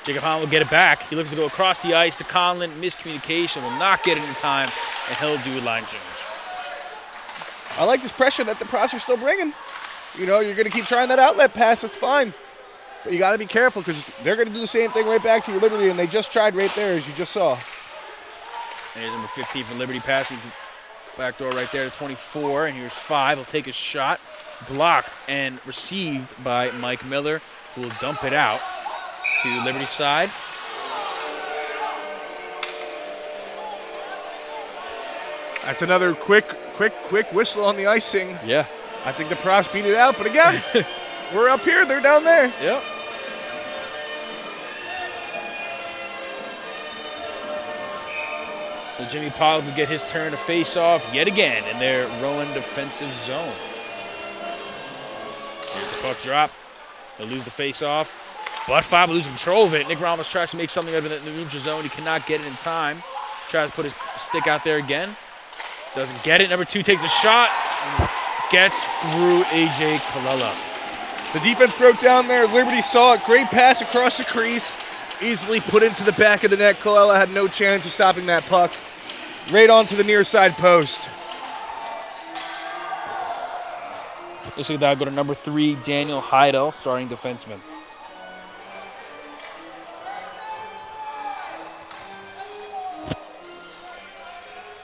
Jacob Holland will get it back. He looks to go across the ice to Conlon. Miscommunication, will not get it in time, and he'll do a line change. I like this pressure that the Profs are still bringing. You know, you're going to keep trying that outlet pass. That's fine. But you got to be careful because they're going to do the same thing right back to you, Liberty, and they just tried right there, as you just saw. And here's number 15 for Liberty, passing to back door right there to 24. And here's 5. He'll take a shot. Blocked and received by Mike Miller, who will dump it out to Liberty side. That's another quick whistle on the icing. Yeah. I think the Profs beat it out, but again, we're up here, they're down there. Yep. So Jimmy Pollock will get his turn to face off yet again in their Rowan defensive zone. Here's the puck drop. They'll lose the face-off. But 5 will lose control of it. Nick Ramos tries to make something out of it in the neutral zone. He cannot get it in time. Tries to put his stick out there again. Doesn't get it. Number 2 takes a shot. Gets through A.J. Colella. The defense broke down there. Liberty saw it. Great pass across the crease. Easily put into the back of the net. Colella had no chance of stopping that puck. Right onto the near side post. Looks like that'll go to number 3, Daniel Heidel, starting defenseman.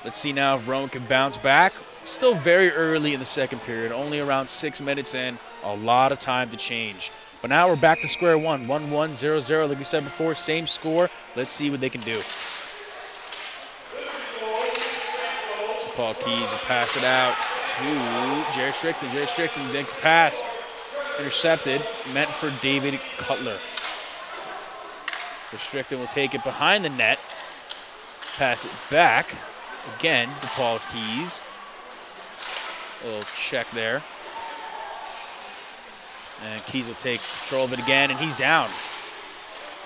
Let's see now if Rowan can bounce back. Still very early in the second period, only around 6 minutes in. A lot of time to change. But now we're back to square one. 1-1, 0-0, like we said before, same score. Let's see what they can do. Paul Keys will pass it out to Jerry Strickland. Jerry Strickland makes a pass. Intercepted, meant for David Cutler. Strickland will take it behind the net. Pass it back. Again to Paul Keys. A little check there. And Keys will take control of it again, and he's down.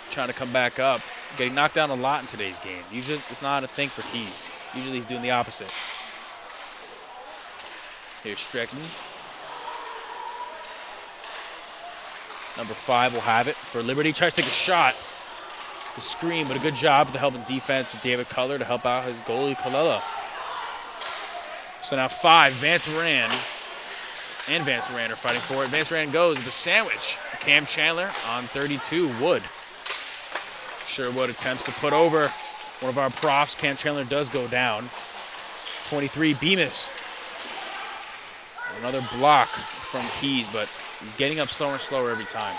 Trying to come back up. Getting knocked down a lot in today's game. Usually it's not a thing for Keys. Usually he's doing the opposite. Here's Strickland. Number 5 will have it for Liberty. Tries to take a shot. the screen, but a good job with the helping defense with David Cutler to help out his goalie, Kalila. So now 5, Vance Moran and Vance Moran are fighting for it. Vance Moran goes with the sandwich. Cam Chandler on 32, Wood. Sherwood attempts to put over one of our profs. Cam Chandler does go down. 23, Bemis. Another block from Keys, but he's getting up slower and slower every time.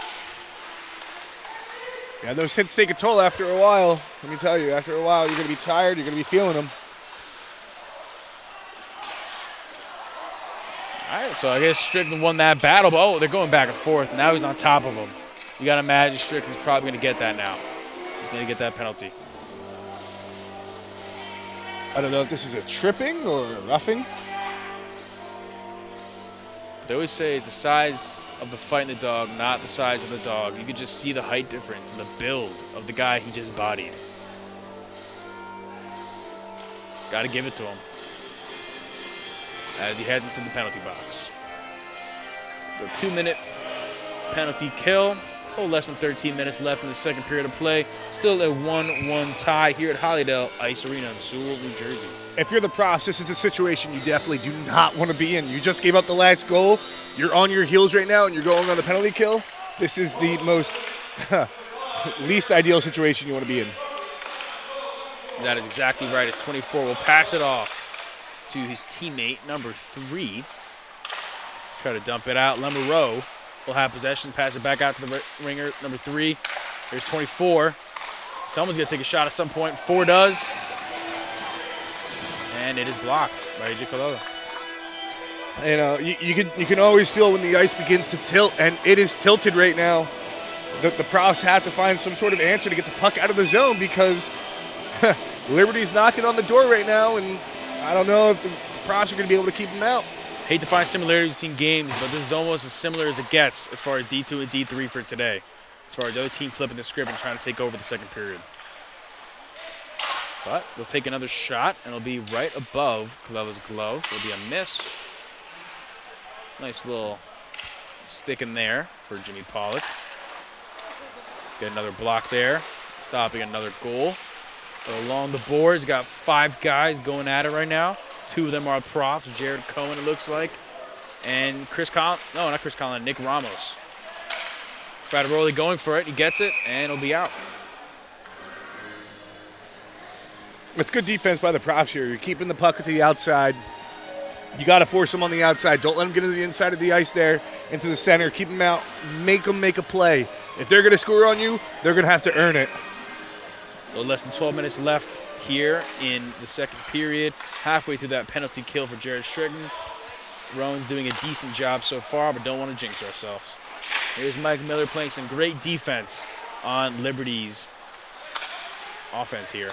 Yeah, those hits take a toll after a while. Let me tell you, after a while, you're going to be tired. You're going to be feeling them. All right, so I guess Strickland won that battle, but oh, they're going back and forth. Now he's on top of him. You got to imagine Strickland's probably going to get that now. He's going to get that penalty. I don't know if this is a tripping or a roughing. They always say it's the size of the fighting the dog, not the size of the dog. You can just see the height difference and the build of the guy he just bodied. Got to give it to him as he heads into the penalty box. The 2-minute penalty kill. A little less than 13 minutes left in the second period of play. Still a 1-1 tie here at Hollydale Ice Arena in Sewell, New Jersey. If you're the profs, this is a situation you definitely do not want to be in. You just gave up the last goal. You're on your heels right now, and you're going on the penalty kill. This is the most least ideal situation you want to be in. That is exactly right. As 24 will pass it off to his teammate, number 3. Try to dump it out. Lemureau will have possession, pass it back out to the ringer, number 3. There's 24. Someone's going to take a shot at some point. 4 does. And it is blocked by AJ Kalila. You know, you can always feel when the ice begins to tilt, and it is tilted right now. The profs have to find some sort of answer to get the puck out of the zone because Liberty's knocking on the door right now, and I don't know if the profs are going to be able to keep them out. Hate to find similarities between games, but this is almost as similar as it gets as far as D2 and D3 for today. As far as the other team flipping the script and trying to take over the second period. But they'll take another shot, and it'll be right above Kalila's glove. It'll be a miss. Nice little stick in there for Jimmy Pollock. Get another block there, stopping another goal. But along the boards, got 5 guys going at it right now. 2 of them are profs, Jared Cohen, it looks like, and Nick Ramos. Fadaroli going for it. He gets it, and it'll be out. It's good defense by the profs here. You're keeping the puck to the outside. You got to force them on the outside. Don't let them get to the inside of the ice there, into the center. Keep them out. Make them make a play. If they're going to score on you, they're going to have to earn it. A little less than 12 minutes left here in the second period. Halfway through that penalty kill for Jared Strickland. Rowan's doing a decent job so far, but don't want to jinx ourselves. Here's Mike Miller playing some great defense on Liberty's offense here.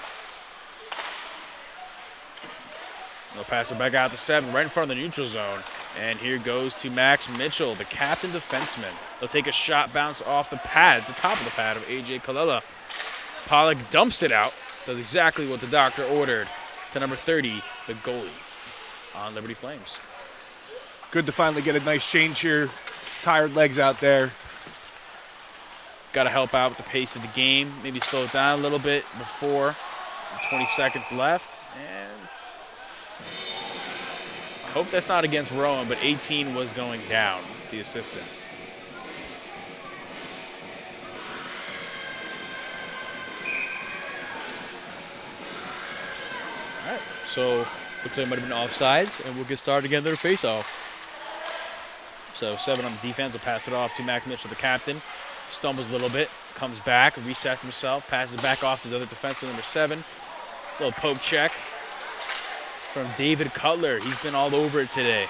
They'll pass it back out to 7, right in front of the neutral zone. And here goes to Max Mitchell, the captain defenseman. They'll take a shot bounce off the pads, the top of the pad of AJ Kalila. Pollock dumps it out, does exactly what the doctor ordered to number 30, the goalie on Liberty Flames. Good to finally get a nice change here. Tired legs out there. Got to help out with the pace of the game. Maybe slow it down a little bit before 20 seconds left. And I hope that's not against Rowan, but 18 was going down, the assistant. All right, so looks like it might have been offsides, and we'll get started again their face-off. So 7 on the defense will pass it off to Mac Mitchell, the captain. Stumbles a little bit, comes back, resets himself, passes it back off to his other defenseman, number 7. Little poke check from David Cutler. He's been all over it today.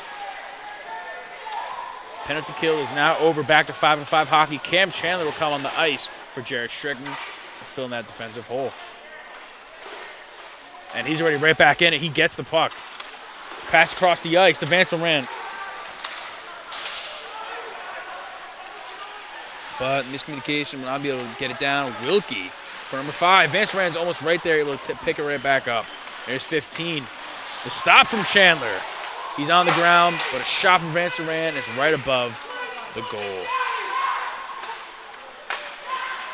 Penalty kill is now over, back to 5-on-5 hockey. Cam Chandler will come on the ice for Jared Strickland, filling that defensive hole. And he's already right back in it. He gets the puck. Pass across the ice. The Vance Moran. But miscommunication will not be able to get it down. Wilkie for number 5. Vance Moran's almost right there, able to pick it right back up. There's 15. The stop from Chandler. He's on the ground, but a shot from Vance Moran is right above the goal.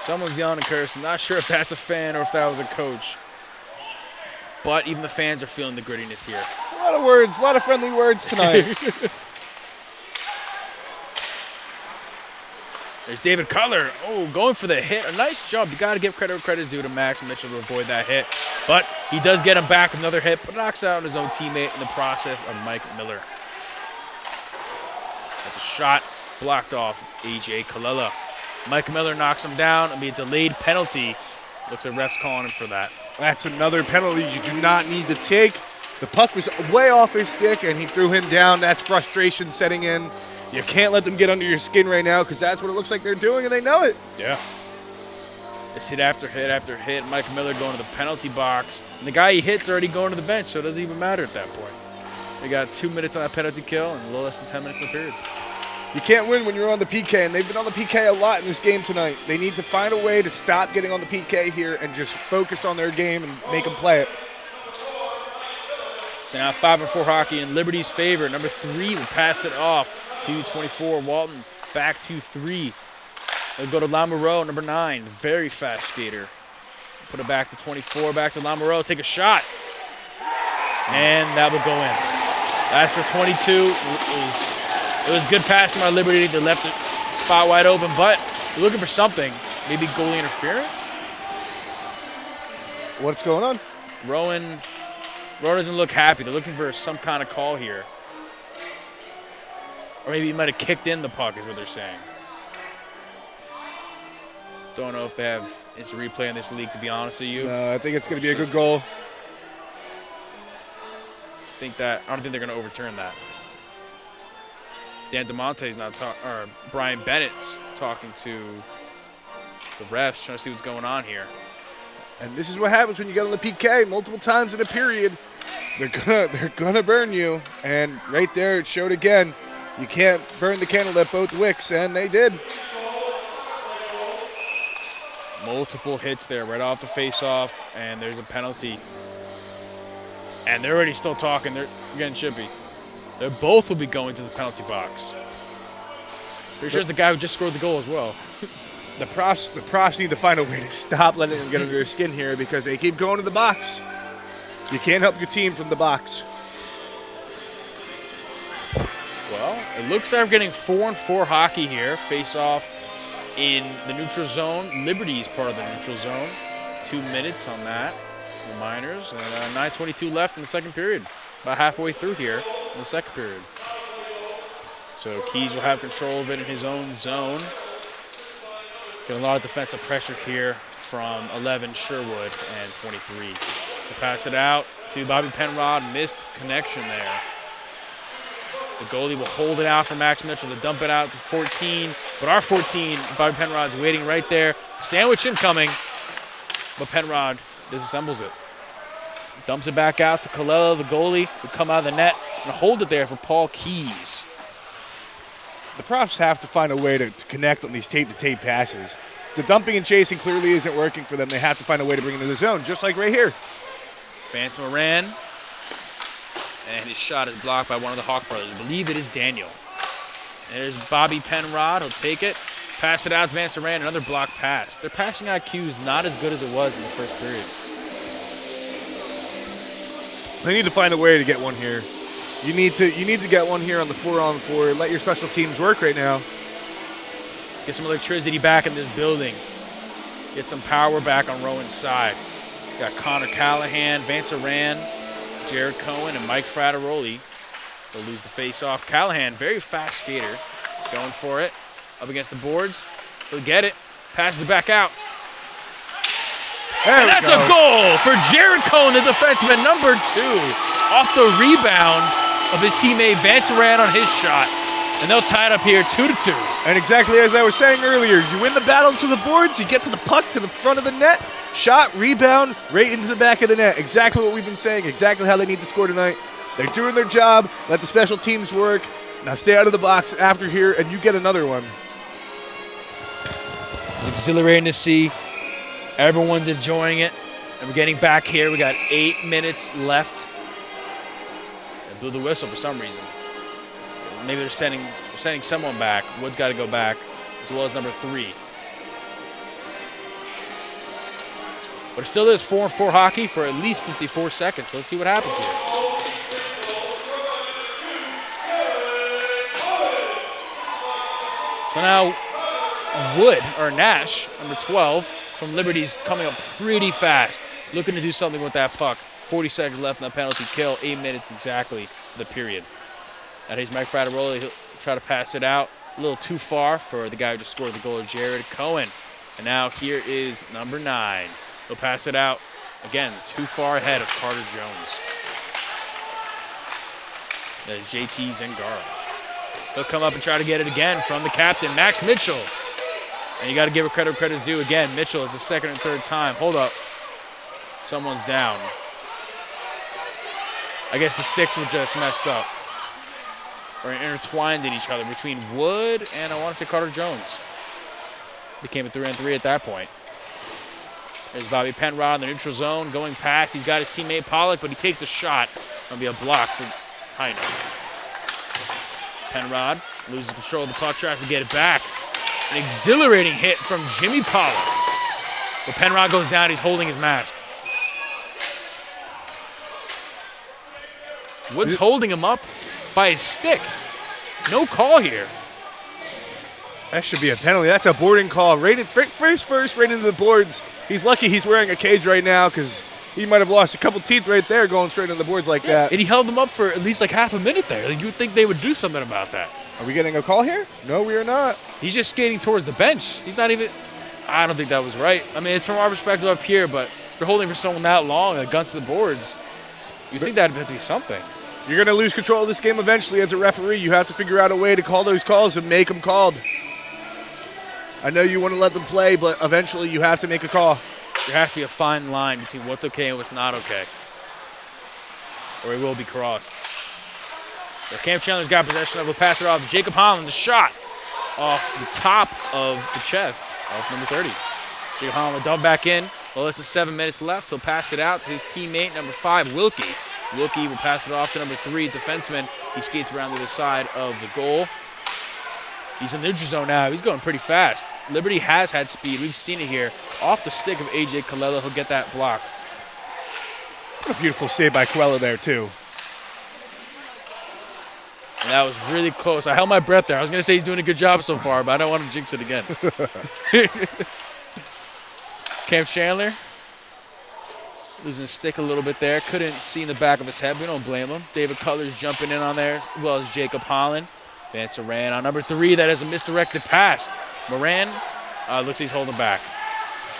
Someone's yelling and cursing. Not sure if that's a fan or if that was a coach. But even the fans are feeling the grittiness here. A lot of words, a lot of friendly words tonight. There's David Cutler. Oh, going for the hit. A nice jump. You got to give credit where credit is due to Max Mitchell to avoid that hit. But he does get him back with another hit, but knocks out his own teammate in the process of Mike Miller. That's a shot blocked off A.J. Kalela. Mike Miller knocks him down. It'll be a delayed penalty. Looks like ref's calling him for that. That's another penalty you do not need to take. The puck was way off his stick, and he threw him down. That's frustration setting in. You can't let them get under your skin right now because that's what it looks like they're doing, and they know it. Yeah. It's hit after hit after hit. Mike Miller going to the penalty box. And the guy he hit's already going to the bench, so it doesn't even matter at that point. They got 2 minutes on that penalty kill and a little less than 10 minutes in the period. You can't win when you're on the PK, and they've been on the PK a lot in this game tonight. They need to find a way to stop getting on the PK here and just focus on their game and make them play it. So now 5-4 hockey in Liberty's favor. Number 3 will pass it off to 24. Walton back to 3. They'll go to Lamoureux, number 9. Very fast skater. Put it back to 24. Back to Lamoureux. Take a shot. And that will go in. That's for 22. It was good passing by Liberty. They left the spot wide open, but you're looking for something. Maybe goalie interference? What's going on? Rowan doesn't look happy. They're looking for some kind of call here. Or maybe he might have kicked in the puck is what they're saying. Don't know if they have instant replay in this league, to be honest with you. No, I think it's going to be a good goal. I don't think they're going to overturn that. Dan DeMonte's not talking, or Brian Bennett's talking to the refs, trying to see what's going on here. And this is what happens when you get on the PK multiple times in a period. They're gonna burn you. And right there, it showed again. You can't burn the candle at both wicks, and they did. Multiple hits there right off the face-off, and there's a penalty. And they're already still talking. They're getting chippy. They both will be going to the penalty box. Pretty sure it's the guy who just scored the goal as well. The profs need to find a way to stop letting them get under their skin here because they keep going to the box. You can't help your team from the box. Well, it looks like we're getting 4-on-4 hockey here. Face off in the neutral zone. Liberty's part of the neutral zone. 2 minutes on that. The Miners. And 9:22 left in the second period. About halfway through here in the second period. So Keys will have control of it in his own zone. Getting a lot of defensive pressure here from 11 Sherwood and 23. We'll pass it out to Bobby Penrod. Missed connection there. The goalie will hold it out for Max Mitchell to dump it out to 14. But our 14, Bobby Penrod's waiting right there. Sandwich incoming. But Penrod disassembles it. Dumps it back out to Kalela, the goalie, who come out of the net and hold it there for Paul Keys. The profs have to find a way to connect on these tape-to-tape passes. The dumping and chasing clearly isn't working for them. They have to find a way to bring it into the zone, just like right here. Vance Moran. And his shot is blocked by one of the Hawk brothers. I believe it is Daniel. There's Bobby Penrod. He'll take it. Pass it out to Vance Moran. Another block pass. Their passing IQ is not as good as it was in the first period. They need to find a way to get one here. You need to get one here on the 4-on-4. Let your special teams work right now. Get some electricity back in this building. Get some power back on Rowan's side. Got Connor Callahan, Vance Moran, Jared Cohen, and Mike Frateroli. They'll lose the face-off. Callahan, very fast skater, going for it. Up against the boards. He'll get it. Passes it back out. And that's a goal for Jared Cohen, the defenseman, number 2, off the rebound of his teammate Vance Moran on his shot. And they'll tie it up here 2-2. And exactly as I was saying earlier, you win the battle to the boards, you get to the puck, to the front of the net, shot, rebound, right into the back of the net. Exactly what we've been saying, exactly how they need to score tonight. They're doing their job. Let the special teams work. Now stay out of the box after here, and you get another one. It's exhilarating to see. Everyone's enjoying it. And we're getting back here. We got 8 minutes left. They blew the whistle for some reason. Maybe they're sending someone back. Wood's got to go back, as well as number 3. But it still is 4-4 hockey for at least 54 seconds. So let's see what happens here. So now Wood, or Nash, number 12, from Liberty's coming up pretty fast. Looking to do something with that puck. 40 seconds left in the penalty kill. 8 minutes exactly for the period. Now here's Mike Frateroli. He'll try to pass it out. A little too far for the guy who just scored the goal, Jared Cohen. And now here is number 9. He'll pass it out. Again, too far ahead of Carter Jones. That is JT Zangara. He'll come up and try to get it again from the captain, Max Mitchell. And you got to give credit's due again. Mitchell is the second and third time. Hold up. Someone's down. I guess the sticks were just messed up. Or intertwined in each other between Wood and I want to say Carter Jones. Became a 3-on-3 at that point. There's Bobby Penrod in the neutral zone going past. He's got his teammate Pollock, but he takes the shot. It'll be a block for Heiner. Penrod loses control of the puck, tries to get it back. An exhilarating hit from Jimmy Pollock. But Penrod goes down, he's holding his mask. Wood's holding him up by his stick. No call here. That should be a penalty. That's a boarding call. First, right into the boards. He's lucky he's wearing a cage right now because he might have lost a couple teeth right there going straight into the boards like that. And he held them up for at least like half a minute there. Like, you would think they would do something about that. Are we getting a call here? No, we are not. He's just skating towards the bench. He's not even... I don't think that was right. I mean, it's from our perspective up here, but if you're holding for someone that long and guns to the boards, you'd think that'd have to be something. You're going to lose control of this game eventually as a referee. You have to figure out a way to call those calls and make them called. I know you want to let them play, but eventually you have to make a call. There has to be a fine line between what's okay and what's not okay, or it will be crossed. So Cam Chandler's got possession of it. Pass it off to Jacob Holland. The shot off the top of the chest off number 30. Jacob Holland will dump back in. Well, less than 7 minutes left. He'll pass it out to his teammate, number 5, Wilkie. Wilkie will pass it off to number 3, defenseman. He skates around to the side of the goal. He's in the neutral zone now. He's going pretty fast. Liberty has had speed. We've seen it here. Off the stick of A.J. Colella, he'll get that block. What a beautiful save by Coelho there, too. And that was really close. I held my breath there. I was going to say he's doing a good job so far, but I don't want to jinx it again. Cam Chandler losing his stick a little bit there. Couldn't see in the back of his head. We don't blame him. David Cutler's jumping in on there, as well as Jacob Holland. Vance Moran on number 3. That is a misdirected pass. Moran looks he's holding back.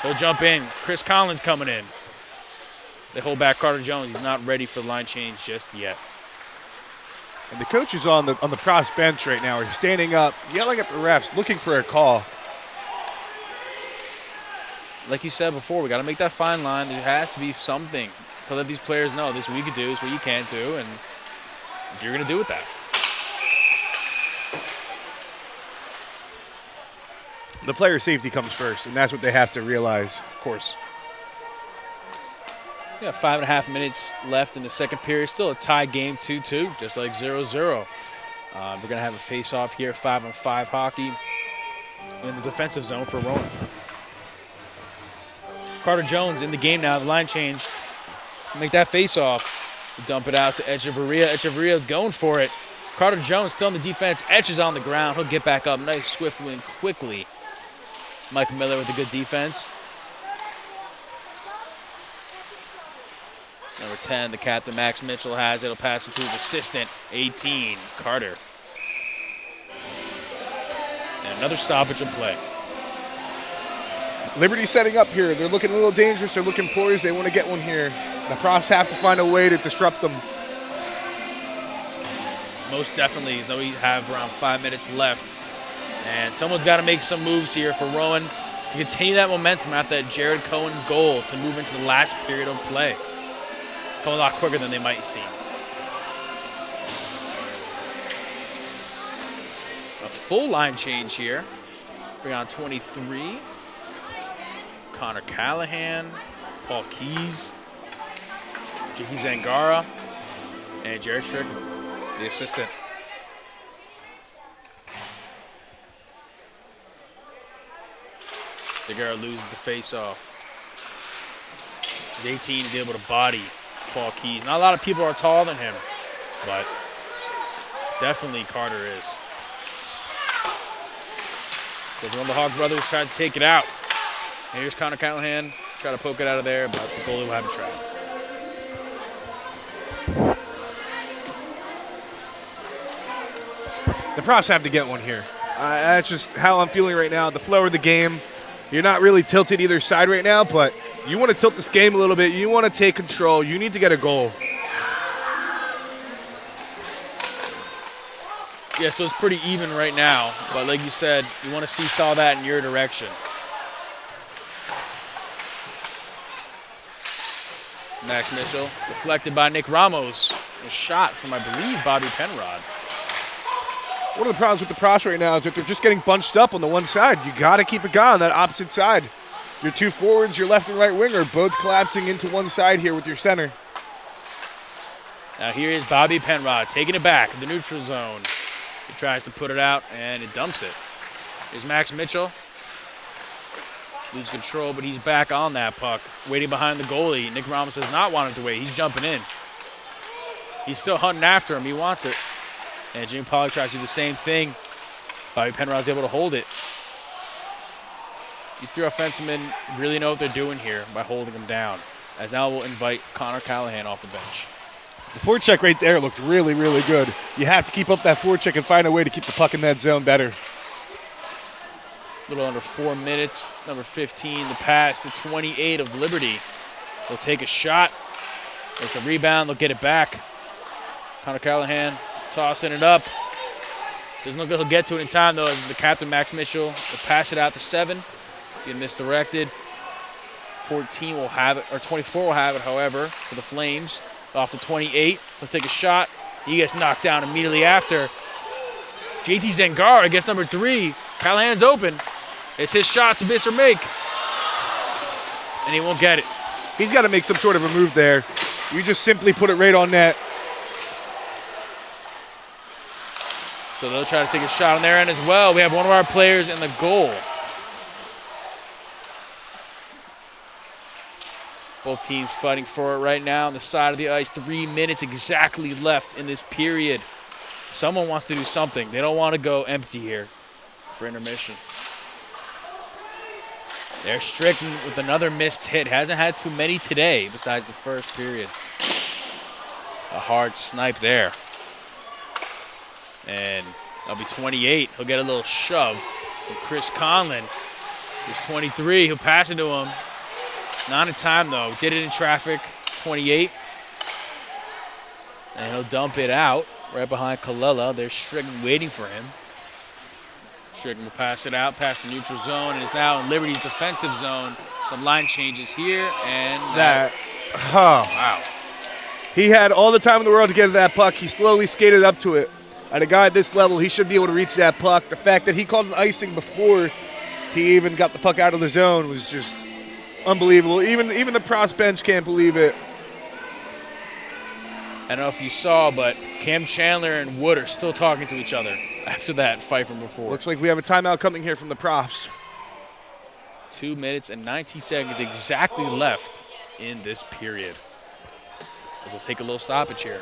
He'll jump in. Chris Collins coming in. They hold back Carter Jones. He's not ready for the line change just yet. And the coach is on the props bench right now. He's standing up, yelling at the refs, looking for a call. Like you said before, we got to make that fine line. There has to be something to let these players know this is what you can do, this is what you can't do, and you're going to do with that. The player safety comes first, and that's what they have to realize. Of course. Yeah, 5.5 minutes left in the second period. Still a tie game, 2-2, just like 0-0. We're going to have a face-off here, 5-on-5 hockey in the defensive zone for Rowan. Carter Jones in the game now, the line change. Make that face-off. Dump it out to Echeverria. Echeverria's going for it. Carter Jones still in the defense. Etch is on the ground. He'll get back up nice, swiftly, and quickly. Mike Miller with a good defense. Number 10, the captain, Max Mitchell, has it. He'll pass it to his assistant, 18, Carter. And another stoppage in play. Liberty setting up here. They're looking a little dangerous. They're looking poised. They want to get one here. The profs have to find a way to disrupt them. Most definitely, as though we have around 5 minutes left. And someone's got to make some moves here for Rowan to continue that momentum after that Jared Cohen goal to move into the last period of play. Come a lot quicker than they might seem. A full line change here. Bring on 23. Connor Callahan, Paul Keys, J.K. Zangara, and Jared Strickland, the assistant. Zangara loses the face-off. He's 18, he's able to body Paul Keys. Not a lot of people are taller than him, but definitely Carter is. Because one of the Hawk brothers tried to take it out. And here's Connor Callahan, try to poke it out of there, but the goalie will have it trapped. The Profs have to get one here. That's just how I'm feeling right now. The flow of the game. You're not really tilted either side right now, but you want to tilt this game a little bit. You want to take control. You need to get a goal. Yeah, so it's pretty even right now, but like you said, you want to seesaw that in your direction. Max Mitchell, deflected by Nick Ramos. A shot from, I believe, Bobby Penrod. One of the problems with the Profs right now is that they're just getting bunched up on the one side. You got to keep a guy on that opposite side. Your two forwards, your left and right winger, both collapsing into one side here with your center. Now here is Bobby Penrod taking it back in the neutral zone. He tries to put it out, and it dumps it. Here's Max Mitchell. Loses control, but he's back on that puck, waiting behind the goalie. Nick Ramos does not want him to wait. He's jumping in. He's still hunting after him. He wants it. And Jimmy Pollock tries to do the same thing. Bobby Penrod's able to hold it. These three offensemen really know what they're doing here by holding him down. As now we'll invite Connor Callahan off the bench. The forecheck right there looked really, really good. You have to keep up that forecheck and find a way to keep the puck in that zone better. A little under 4 minutes. Number 15, the pass to 28 of Liberty. They'll take a shot. It's a rebound. They'll get it back. Connor Callahan tossing it up. Doesn't look like he'll get to it in time, though, as the captain, Max Mitchell, will pass it out to 7. Get misdirected. 14 will have it, or 24 will have it, however, for the Flames. Off the 28. He'll take a shot. He gets knocked down immediately after. JT Zangar, I guess number 3. Callahan's open. It's his shot to miss or make. And he won't get it. He's got to make some sort of a move there. You just simply put it right on net. So they'll try to take a shot on their end as well. We have one of our players in the goal. Both teams fighting for it right now on the side of the ice. 3 minutes exactly left in this period. Someone wants to do something. They don't want to go empty here for intermission. There's Strickland with another missed hit. Hasn't had too many today besides the first period. A hard snipe there. And that'll be 28. He'll get a little shove from Chris Conlon. Here's 23. He'll pass it to him. Not in time, though. Did it in traffic. 28. And he'll dump it out right behind Kalela. There's Strickland waiting for him. Strickland will pass it out past the neutral zone and is now in Liberty's defensive zone. Some line changes here, and wow. He had all the time in the world to get to that puck. He slowly skated up to it. At a guy at this level, he should be able to reach that puck. The fact that he called an icing before he even got the puck out of the zone was just unbelievable. Even the Profs bench can't believe it. I don't know if you saw, but Cam Chandler and Wood are still talking to each other after that fight from before. Looks like we have a timeout coming here from the Profs. 2 minutes and 19 seconds exactly left in this period. We'll take a little stoppage here.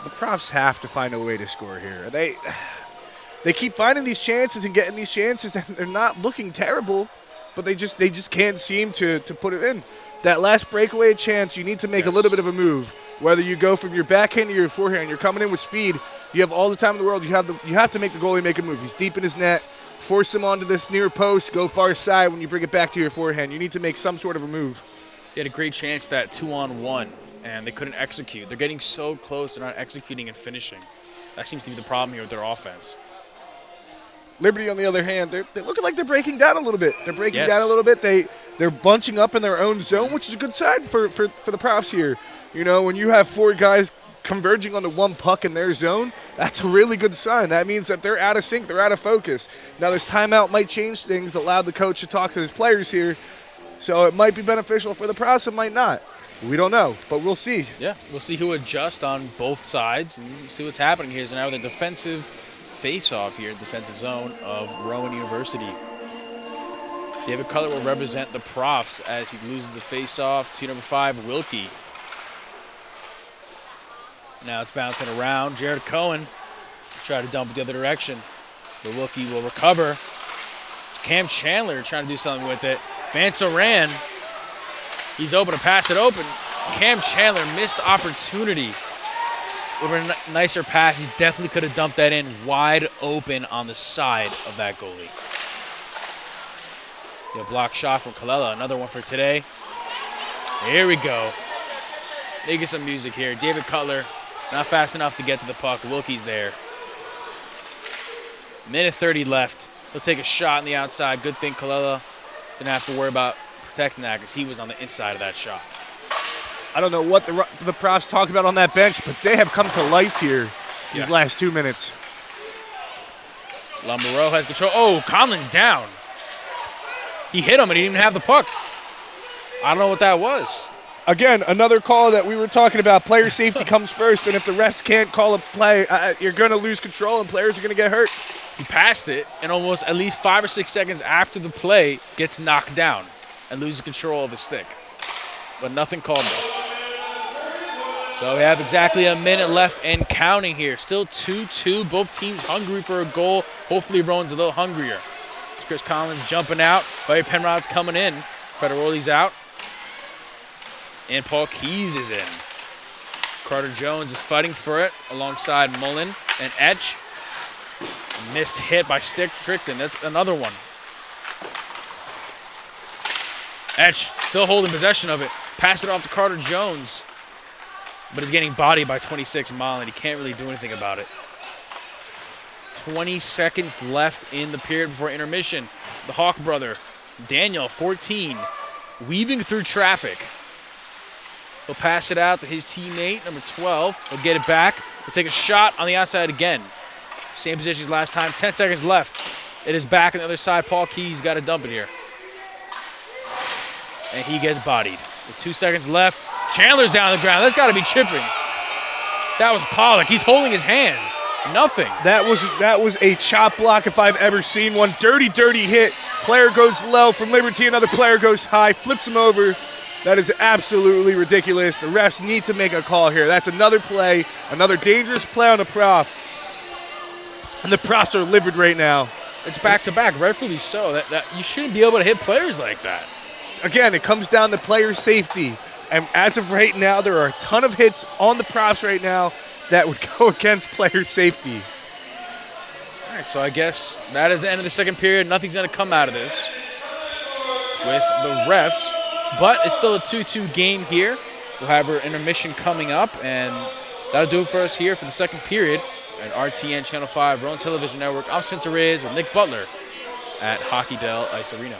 The Profs have to find a way to score here. They keep finding these chances and getting these chances, and they're not looking terrible, but they just can't seem to put it in. That last breakaway chance, you need to make a little bit of a move. Whether you go from your backhand to your forehand, you're coming in with speed. You have all the time in the world. You have to make the goalie make a move. He's deep in his net. Force him onto this near post. Go far side when you bring it back to your forehand. You need to make some sort of a move. They had a great chance, that 2-on-1, and they couldn't execute. They're getting so close, they're not executing and finishing. That seems to be the problem here with their offense. Liberty, on the other hand, they're looking like they're breaking down a little bit. They're breaking down a little bit. They're bunching up in their own zone, which is a good sign for the Profs here. You know, when you have 4 guys converging onto one puck in their zone, that's a really good sign. That means that they're out of sync. They're out of focus. Now, this timeout might change things, allow the coach to talk to his players here. So it might be beneficial for the Profs. It might not. We don't know, but we'll see. Yeah, we'll see who adjusts on both sides and see what's happening here. So now the defensive face-off here in the defensive zone of Rowan University. David Cutler will represent the Profs as he loses the face-off to number 5, Wilkie. Now it's bouncing around. Jared Cohen try to dump it the other direction. But Wilkie will recover. Cam Chandler trying to do something with it. Vance Oran, he's open to pass it open. Cam Chandler missed opportunity. With a nicer pass, he definitely could have dumped that in wide open on the side of that goalie. The block shot from Kalela, another one for today. Here we go. Making some music here. David Cutler, not fast enough to get to the puck. Wilkie's there. Minute 30 left. He'll take a shot on the outside. Good thing Kalela didn't have to worry about protecting that because he was on the inside of that shot. I don't know what the Profs talk about on that bench, but they have come to life here these last 2 minutes. Lumberow has control. Oh, Conlon's down. He hit him and he didn't even have the puck. I don't know what that was. Again, another call that we were talking about. Player safety comes first, and if the refs can't call a play, you're going to lose control and players are going to get hurt. He passed it, and almost at least 5 or 6 seconds after the play, gets knocked down and loses control of his stick. But nothing called though. So we have exactly a minute left and counting here. Still 2-2. Both teams hungry for a goal. Hopefully Rowan's a little hungrier. Chris Collins jumping out. Barry Penrod's coming in. Federoli's out. And Paul Keys is in. Carter Jones is fighting for it alongside Mullen and Etch. Missed hit by Stick Trickton. That's another one. Etch still holding possession of it. Pass it off to Carter Jones. But he's getting bodied by 26 Mullen. He can't really do anything about it. 20 seconds left in the period before intermission. The Hawk brother, Daniel, 14, weaving through traffic. He'll pass it out to his teammate, number 12. He'll get it back. He'll take a shot on the outside again. Same position as last time. 10 seconds left. It is back on the other side. Paul Keys got to dump it here. And he gets bodied. With 2 seconds left, Chandler's down on the ground. That's got to be chipping. That was Pollock. He's holding his hands. Nothing. That was a chop block if I've ever seen one. Dirty hit. Player goes low from Liberty. Another player goes high, flips him over. That is absolutely ridiculous. The refs need to make a call here. That's another play, another dangerous play on the Prof. And the Profs are livid right now. It's back-to-back, rightfully so. That you shouldn't be able to hit players like that. Again, it comes down to player safety. And as of right now, there are a ton of hits on the Profs right now that would go against player safety. All right, so I guess that is the end of the second period. Nothing's going to come out of this with the refs, but it's still a 2-2 game here. We'll have our intermission coming up, and that'll do it for us here for the second period at RTN Channel 5, Rowan Television Network. I'm Spencer Reyes with Nick Butler at Hockey Dell Ice Arena.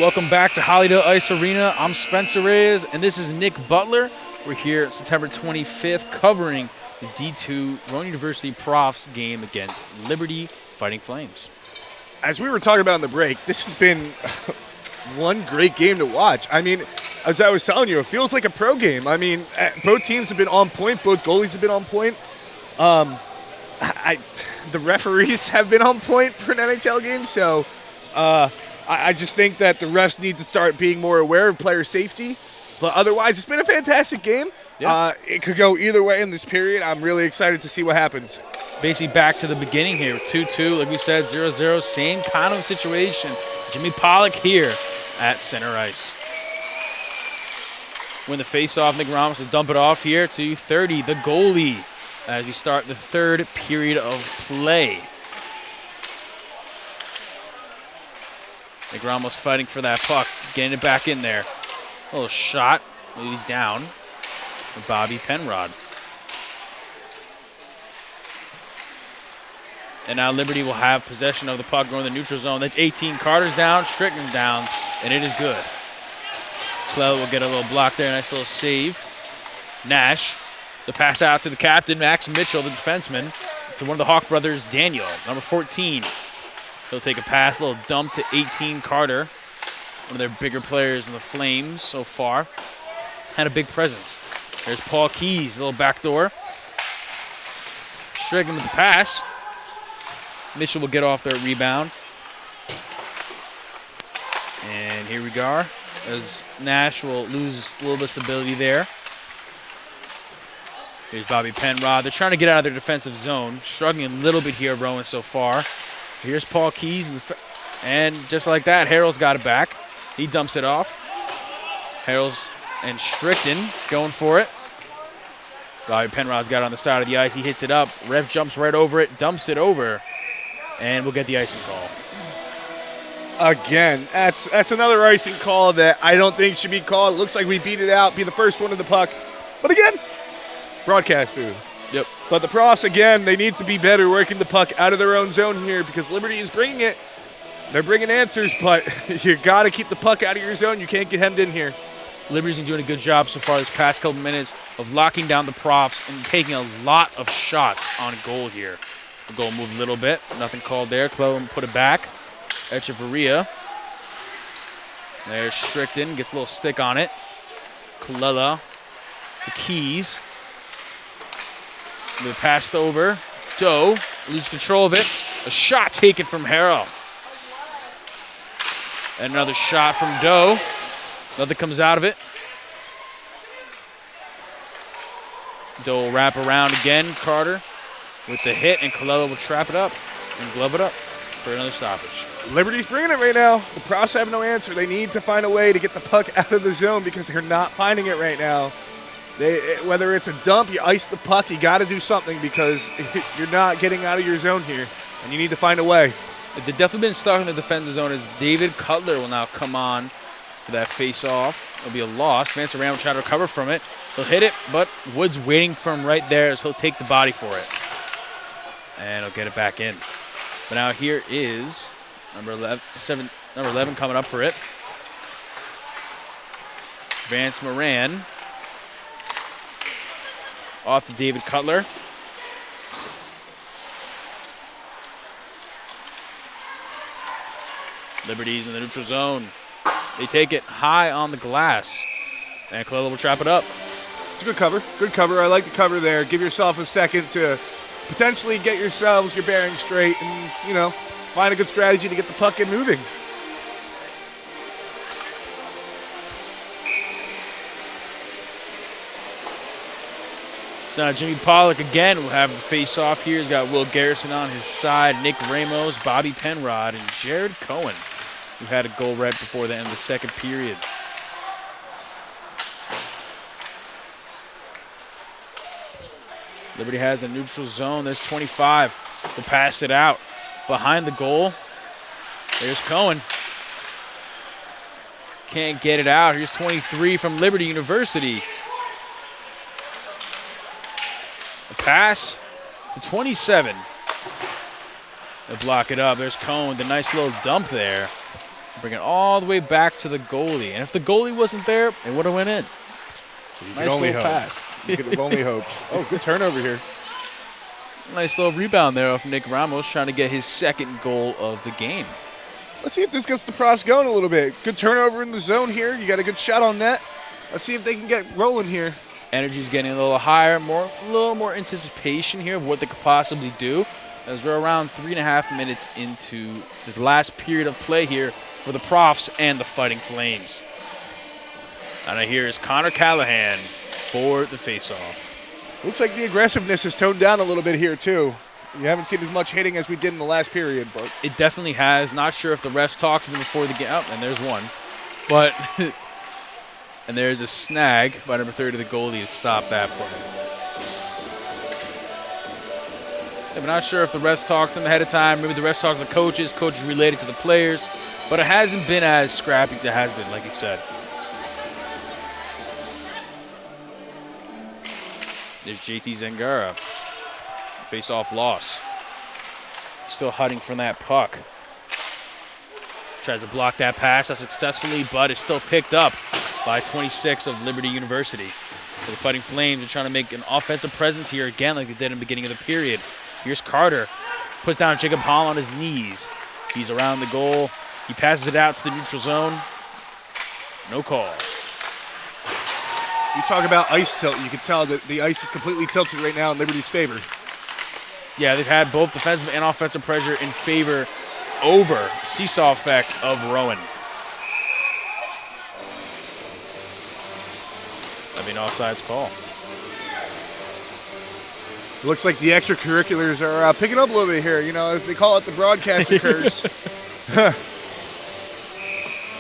Welcome back to Hollydale Ice Arena. I'm Spencer Reyes, and this is Nick Butler. We're here September 25th covering the D2 Rowan University Profs game against Liberty Fighting Flames. As we were talking about in the break, this has been one great game to watch. I mean, as I was telling you, it feels like a pro game. I mean, both teams have been on point. Both goalies have been on point. The referees have been on point for an NHL game, so I just think that the refs need to start being more aware of player safety. But otherwise, it's been a fantastic game. Yeah. It could go either way in this period. I'm really excited to see what happens. Basically back to the beginning here, 2-2, like we said, 0-0, same kind of situation. Jimmy Pollock here at center ice. Win the face-off, Nick Ramos will dump it off here to 30, the goalie, as we start the third period of play. Nick Ramos fighting for that puck, getting it back in there. A little shot, he's down for Bobby Penrod. And now Liberty will have possession of the puck going to the neutral zone. That's 18. Carter's down, Strickland's down, and it is good. Clell will get a little block there, nice little save. Nash, the pass out to the captain, Max Mitchell, the defenseman, to one of the Hawk brothers, Daniel, number 14. He'll take a pass, a little dump to 18, Carter. One of their bigger players in the Flames so far. Had a big presence. There's Paul Keys, a little backdoor. Strickland with the pass. Mitchell will get off their rebound. And here we go, as Nash will lose a little bit of stability there. Here's Bobby Penrod. They're trying to get out of their defensive zone. Struggling a little bit here, Rowan, so far. Here's Paul Keys. And just like that, Harrell's got it back. He dumps it off. Harrell's and Strickland going for it. Bobby Penrod's got it on the side of the ice. He hits it up. Rev jumps right over it, dumps it over. And we'll get the icing call. Again, that's another icing call that I don't think should be called. It looks like we beat it out, be the first one to the puck. But again, broadcast boo. Yep. But the Profs, again, they need to be better working the puck out of their own zone here because Liberty is bringing it. They're bringing answers, but you got to keep the puck out of your zone. You can't get hemmed in here. Liberty's been doing a good job so far this past couple minutes of locking down the Profs and taking a lot of shots on goal here. The goal moved a little bit. Nothing called there. Chloe put it back. Echeverria. There's Strickland. Gets a little stick on it. Colella to Keys. They're passed over. Doe loses control of it. A shot taken from Harrell. And another shot from Doe. Nothing comes out of it. Doe will wrap around again. Carter with the hit, and Colella will trap it up and glove it up for another stoppage. Liberty's bringing it right now. The Profs have no answer. They need to find a way to get the puck out of the zone because they're not finding it right now. Whether it's a dump, you ice the puck, you got to do something because you're not getting out of your zone here, and you need to find a way. They've definitely been stuck in the defensive zone as David Cutler will now come on for that face-off. It'll be a loss. Vance Aram will try to recover from it. He'll hit it, but Wood's waiting for him right there, so he'll take the body for it. And he'll get it back in. But now here is number 11 coming up for it. Vance Moran. Off to David Cutler. Liberty's in the neutral zone. They take it high on the glass. And Colella will trap it up. It's a good cover. Good cover. I like the cover there. Give yourself a second to potentially get yourselves your bearings straight and, find a good strategy to get the puck in moving. So now Jimmy Pollock again will have the face-off here. He's got Will Garrison on his side, Nick Ramos, Bobby Penrod, and Jared Cohen, who had a goal right before the end of the second period. Liberty has a neutral zone. There's 25. Will pass it out. Behind the goal, there's Cohen. Can't get it out. Here's 23 from Liberty University. A pass to 27. They block it up. There's Cohen, the nice little dump there. Bring it all the way back to the goalie. And if the goalie wasn't there, it would have went in. Nice little pass. You could have only hoped. Oh, good turnover here. Nice little rebound there off Nick Ramos, trying to get his second goal of the game. Let's see if this gets the Profs going a little bit. Good turnover in the zone here. You got a good shot on net. Let's see if they can get rolling here. Energy's getting a little higher, a little more anticipation here of what they could possibly do, as we're around 3.5 minutes into the last period of play here for the Profs and the Fighting Flames. And here is Connor Callahan for the faceoff. Looks like the aggressiveness has toned down a little bit here, too. You haven't seen as much hitting as we did in the last period, but it definitely has. Not sure if the refs talked to them before the game. Oh, and there's one. But, and there's a snag by number 30, the goalie, to stop that play. I'm not sure if the refs talked to them ahead of time. Maybe the refs talked to the coaches. Coaches related to the players. But it hasn't been as scrappy as it has been, like you said. There's JT Zangara. Face-off loss. Still hunting for that puck. Tries to block that pass successfully, but it's still picked up by 26 of Liberty University. So the Fighting Flames are trying to make an offensive presence here again like they did in the beginning of the period. Here's Carter. Puts down Jacob Hall on his knees. He's around the goal. He passes it out to the neutral zone. No call. You talk about ice tilt. You can tell that the ice is completely tilted right now in Liberty's favor. Yeah, they've had both defensive and offensive pressure in favor over seesaw effect of Rowan. That'd be an offsides call. It looks like the extracurriculars are picking up a little bit here, you know, as they call it, the broadcaster curse.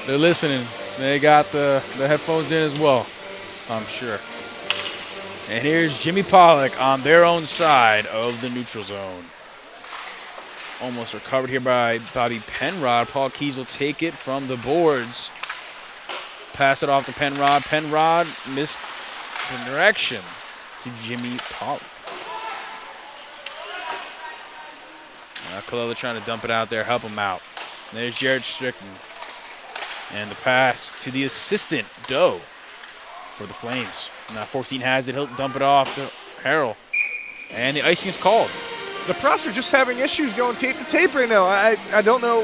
They're listening. They got the headphones in as well, I'm sure. And here's Jimmy Pollock on their own side of the neutral zone. Almost recovered here by Bobby Penrod. Paul Keys will take it from the boards. Pass it off to Penrod. Penrod missed the direction to Jimmy Pollock. Now Kalila trying to dump it out there, help him out. And there's Jared Strickland. And the pass to the assistant, Doe, for the Flames. Now 14 has it. He'll dump it off to Harrell. And the icing is called. The Profs are just having issues going tape to tape right now. I don't know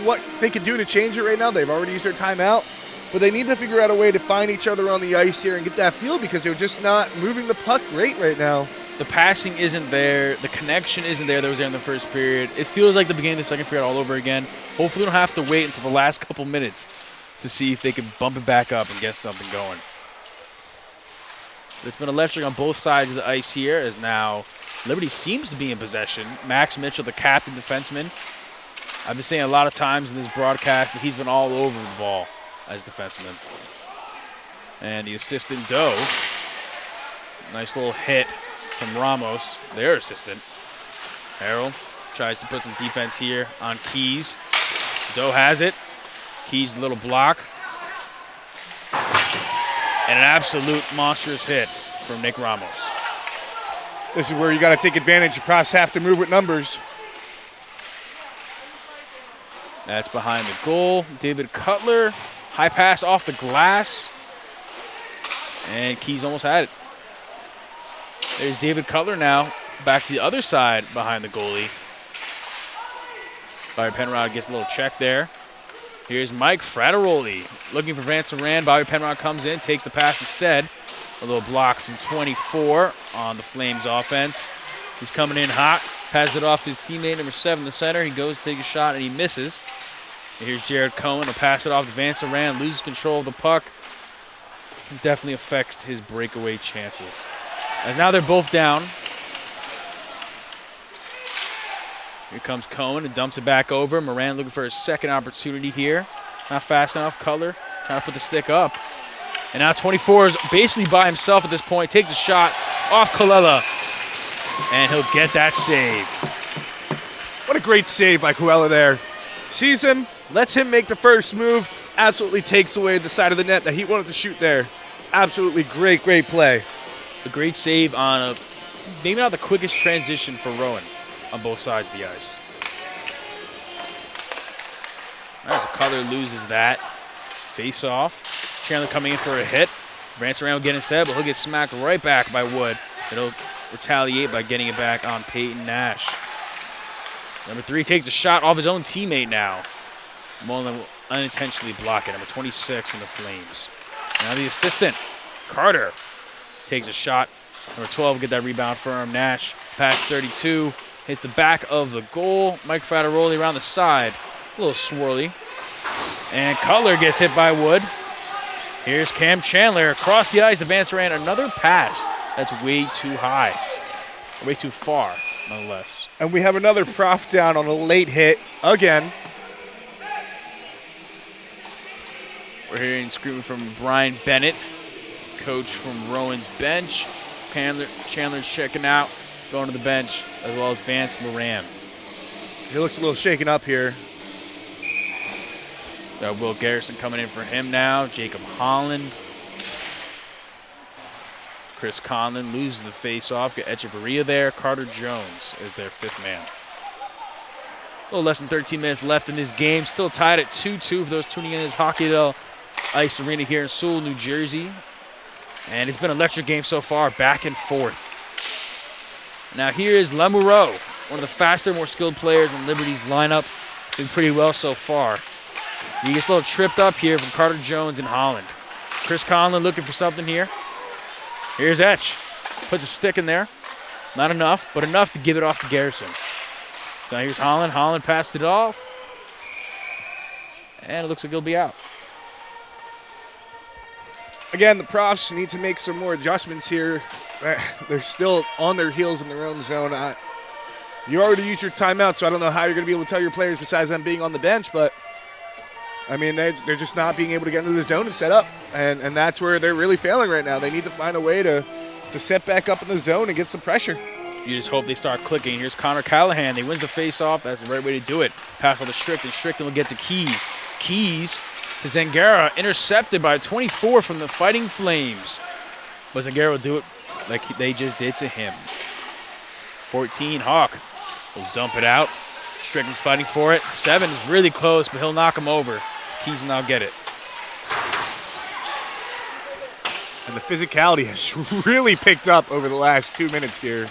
what they could do to change it right now. They've already used their timeout. But they need to figure out a way to find each other on the ice here and get that feel because they're just not moving the puck great right now. The passing isn't there. The connection isn't there that was there in the first period. It feels like the beginning of the second period all over again. Hopefully we don't have to wait until the last couple minutes to see if they can bump it back up and get something going. There's been electric on both sides of the ice here as now Liberty seems to be in possession. Max Mitchell, the captain defenseman. I've been saying a lot of times in this broadcast, but he's been all over the ball as defenseman. And the assistant, Doe. Nice little hit from Ramos, their assistant. Harrell tries to put some defense here on Keys. Doe has it. Keys, little block. And an absolute monstrous hit from Nick Ramos. This is where you got to take advantage. The Profs have to move with numbers. That's behind the goal. David Cutler, high pass off the glass. And Keys almost had it. There's David Cutler now, back to the other side behind the goalie. Bobby Penrod gets a little check there. Here's Mike Frateroli looking for Vance Moran. Bobby Penrod comes in, takes the pass instead. A little block from 24 on the Flames offense. He's coming in hot. Passes it off to his teammate, number 7, the center. He goes to take a shot, and he misses. And here's Jared Cohen. He'll pass it off to Vance Moran. Loses control of the puck. Definitely affects his breakaway chances. As now they're both down. Here comes Cohen and dumps it back over. Moran looking for his second opportunity here. Not fast enough. Cutler trying to put the stick up. And now 24 is basically by himself at this point. Takes a shot off Kalila. And he'll get that save. What a great save by Kuella there. Sees him, lets him make the first move. Absolutely takes away the side of the net that he wanted to shoot there. Absolutely great play. A great save on a maybe not the quickest transition for Rowan on both sides of the ice. There's a Cutler loses that. Face off. Chandler coming in for a hit. Vance Moran will get instead, but he'll get smacked right back by Wood. It'll retaliate by getting it back on Peyton Nash. Number 3 takes a shot off his own teammate now. Mullen will unintentionally block it. Number 26 from the Flames. Now the assistant, Carter, takes a shot. Number 12 will get that rebound for him. Nash, pass 32, hits the back of the goal. Mike Frateroli around the side, a little swirly. And Cutler gets hit by Wood. Here's Cam Chandler across the ice. Vance Moran, another pass that's way too high, way too far, nonetheless. And we have another prof down on a late hit again. We're hearing screaming from Brian Bennett, coach from Rowan's bench. Chandler's checking out, going to the bench, as well as Vance Moran. He looks a little shaken up here. Got Will Garrison coming in for him now. Jacob Holland. Chris Conlon loses the face-off. Got Echeverria there. Carter Jones is their 5th man. A little less than 13 minutes left in this game. Still tied at 2-2 for those tuning in this Hockeydale Ice Arena here in Sewell, New Jersey. And it's been an electric game so far, back and forth. Now here is Lamoureux, one of the faster, more skilled players in Liberty's lineup. Doing pretty well so far. He gets a little tripped up here from Carter Jones and Holland. Chris Conlon looking for something here. Here's Etch. Puts a stick in there. Not enough, but enough to give it off to Garrison. Now here's Holland. Holland passed it off. And it looks like he'll be out. Again, the profs need to make some more adjustments here. They're still on their heels in their own zone. You already used your timeout, so I don't know how you're going to be able to tell your players besides them being on the bench, but I mean, they're just not being able to get into the zone and set up, and that's where they're really failing right now. They need to find a way to set back up in the zone and get some pressure. You just hope they start clicking. Here's Connor Callahan. He wins the face-off. That's the right way to do it. Pass on to Strickland. Strickland will get to Keys. Keys to Zangara, intercepted by 24 from the Fighting Flames. But Zangara will do it like they just did to him. 14, Hawk will dump it out. Strickland's fighting for it. 7 is really close, but he'll knock him over. Keys will now get it. And the physicality has really picked up over the last 2 minutes here.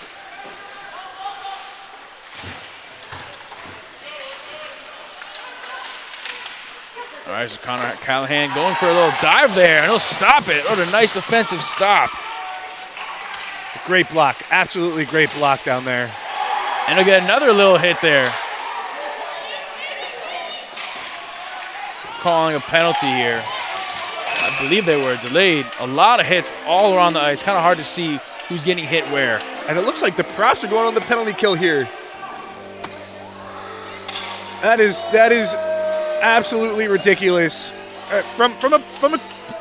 All right, so Connor Callahan going for a little dive there, and he'll stop it. What a nice defensive stop. It's a great block. Absolutely great block down there. And he'll get another little hit there. Calling a penalty here. I believe they were delayed. A lot of hits all around the ice. Kind of hard to see who's getting hit where. And it looks like the profs are going on the penalty kill here. That is absolutely ridiculous. From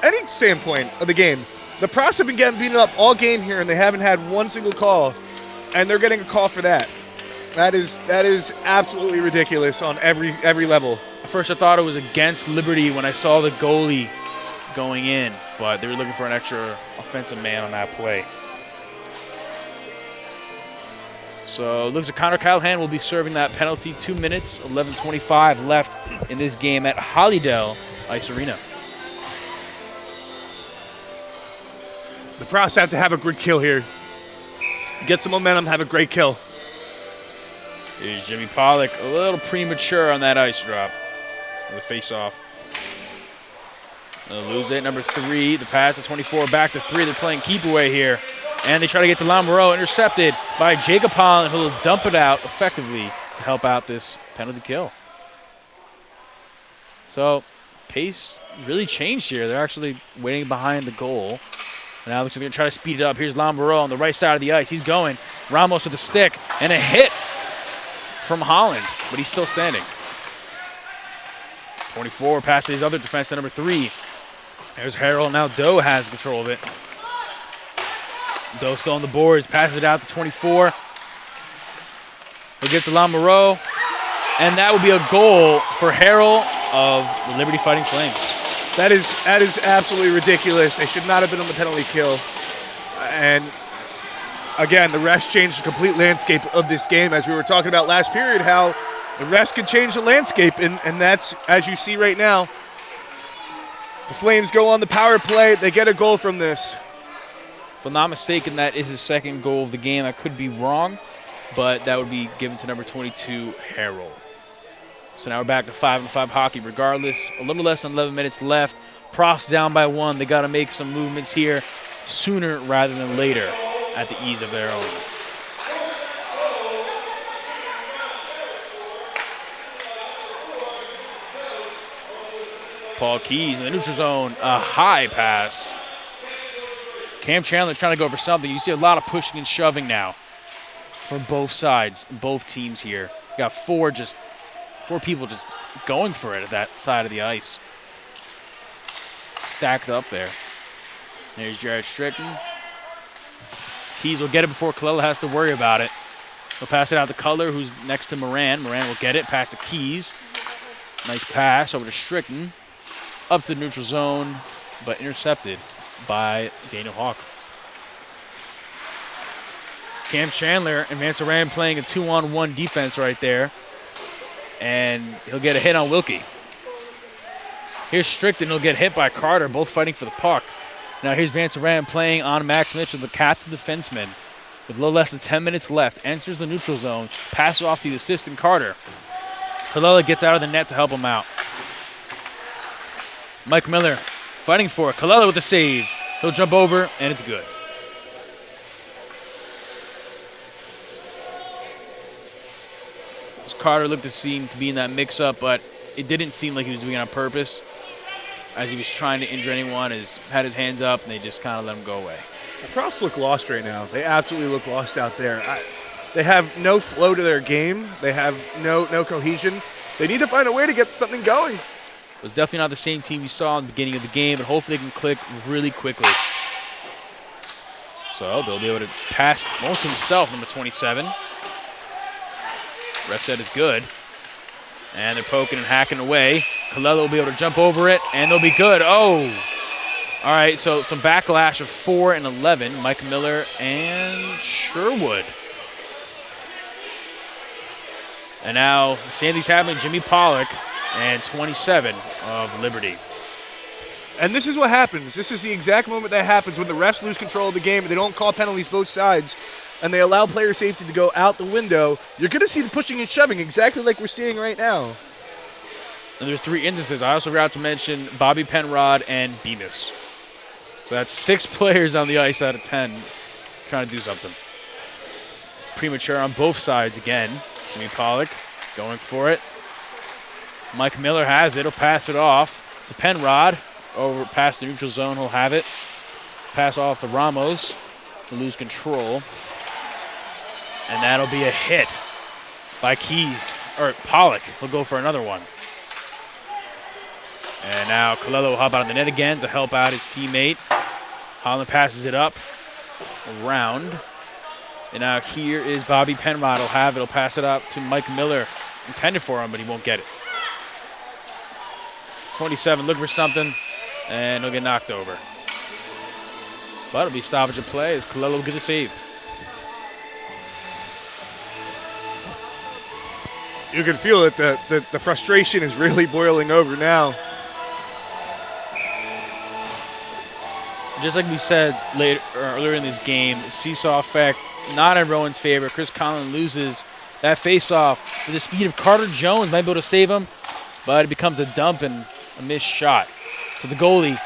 any standpoint of the game, the profs have been getting beaten up all game here, and they haven't had one single call, and they're getting a call for that. That is absolutely ridiculous on every level. At first I thought it was against Liberty when I saw the goalie going in, but they were looking for an extra offensive man on that play. So it looks like Connor Callahan will be serving that penalty. 2 minutes, 11:25 left in this game at Hollydale Ice Arena. The profs have to have a good kill here. Get some momentum, have a great kill. Here's Jimmy Pollock, a little premature on that ice drop. The face-off. They'll lose it. Number 3, the pass to 24, back to 3. They're playing keep away here. And they try to get to Lamoureux, intercepted by Jacob Holland, who will dump it out effectively to help out this penalty kill. So pace really changed here. They're actually waiting behind the goal. And now it looks like they're going to try to speed it up. Here's Lamoureux on the right side of the ice. He's going. Ramos with a stick and a hit from Holland, but he's still standing. 24 past his other defense to number 3. There's Harrell. Now Doe has control of it. Doe still on the boards. Passes it out to 24. He'll get to Lamoureux. And that will be a goal for Harrell of the Liberty Fighting Flames. That is absolutely ridiculous. They should not have been on the penalty kill. And again, the refs changed the complete landscape of this game. As we were talking about last period, how The refs can change the landscape, and that's, as you see right now, the Flames go on the power play. They get a goal from this. If I'm not mistaken, that is his second goal of the game. I could be wrong, but that would be given to number 22, Harold. So now we're back to 5-5 hockey regardless. A little less than 11 minutes left. Profs down by 1. They got to make some movements here sooner rather than later at the ease of their own. Paul Keys in the neutral zone, a high pass. Cam Chandler trying to go for something. You see a lot of pushing and shoving now from both sides, both teams here. You got four people just going for it at that side of the ice. Stacked up there. There's Jared Strickland. Keys will get it before Colella has to worry about it. He'll pass it out to Cutler, who's next to Moran. Moran will get it, pass to Keys. Nice pass over to Strickland. Up to the neutral zone, but intercepted by Daniel Hawk. Cam Chandler and Vance Moran playing a 2-on-1 defense right there. And he'll get a hit on Wilkie. Here's Strickland. He'll get hit by Carter, both fighting for the puck. Now here's Vance Moran playing on Max Mitchell, the captain defenseman. With a little less than 10 minutes left, enters the neutral zone, passes off to the assistant Carter. Colella gets out of the net to help him out. Mike Miller fighting for it. Colella with the save. He'll jump over, and it's good. Carter looked to seem to be in that mix-up, but it didn't seem like he was doing it on purpose. As he was trying to injure anyone, had his hands up, and they just kind of let him go away. The Profs look lost right now. They absolutely look lost out there. They have no flow to their game. They have no cohesion. They need to find a way to get something going. It was definitely not the same team you saw in the beginning of the game, but hopefully they can click really quickly. So they'll be able to pass most himself, number 27. Ref said it's good. And they're poking and hacking away. Colella will be able to jump over it, and they'll be good. Oh! All right, so some backlash of 4 and 11. Mike Miller and Sherwood. And now same thing's happening. Jimmy Pollock and 27 of Liberty. And this is what happens. This is the exact moment that happens when the refs lose control of the game and they don't call penalties both sides and they allow player safety to go out the window. You're going to see the pushing and shoving exactly like we're seeing right now. And there's 3 instances. I also forgot to mention Bobby Penrod and Bemis. So that's 6 players on the ice out of 10 trying to do something. Premature on both sides again. Jimmy Pollock going for it. Mike Miller has it. He'll pass it off to Penrod. Over past the neutral zone, he'll have it. Pass off to Ramos. He'll lose control. And that'll be a hit by Pollock. He'll go for another one. And now Colella will hop out of the net again to help out his teammate. Holland passes it up, around. And now here is Bobby Penrod. He'll have it. He'll pass it up to Mike Miller. Intended for him, but he won't get it. 27, look for something, and he'll get knocked over. But it'll be stoppage of play as Colella will get the save. You can feel it. The frustration is really boiling over now. Just like we said earlier in this game, seesaw effect, not in Rowan's favor. Chris Conlon loses that face-off. With the speed of Carter Jones, might be able to save him, but it becomes a dump and a missed shot to the goalie.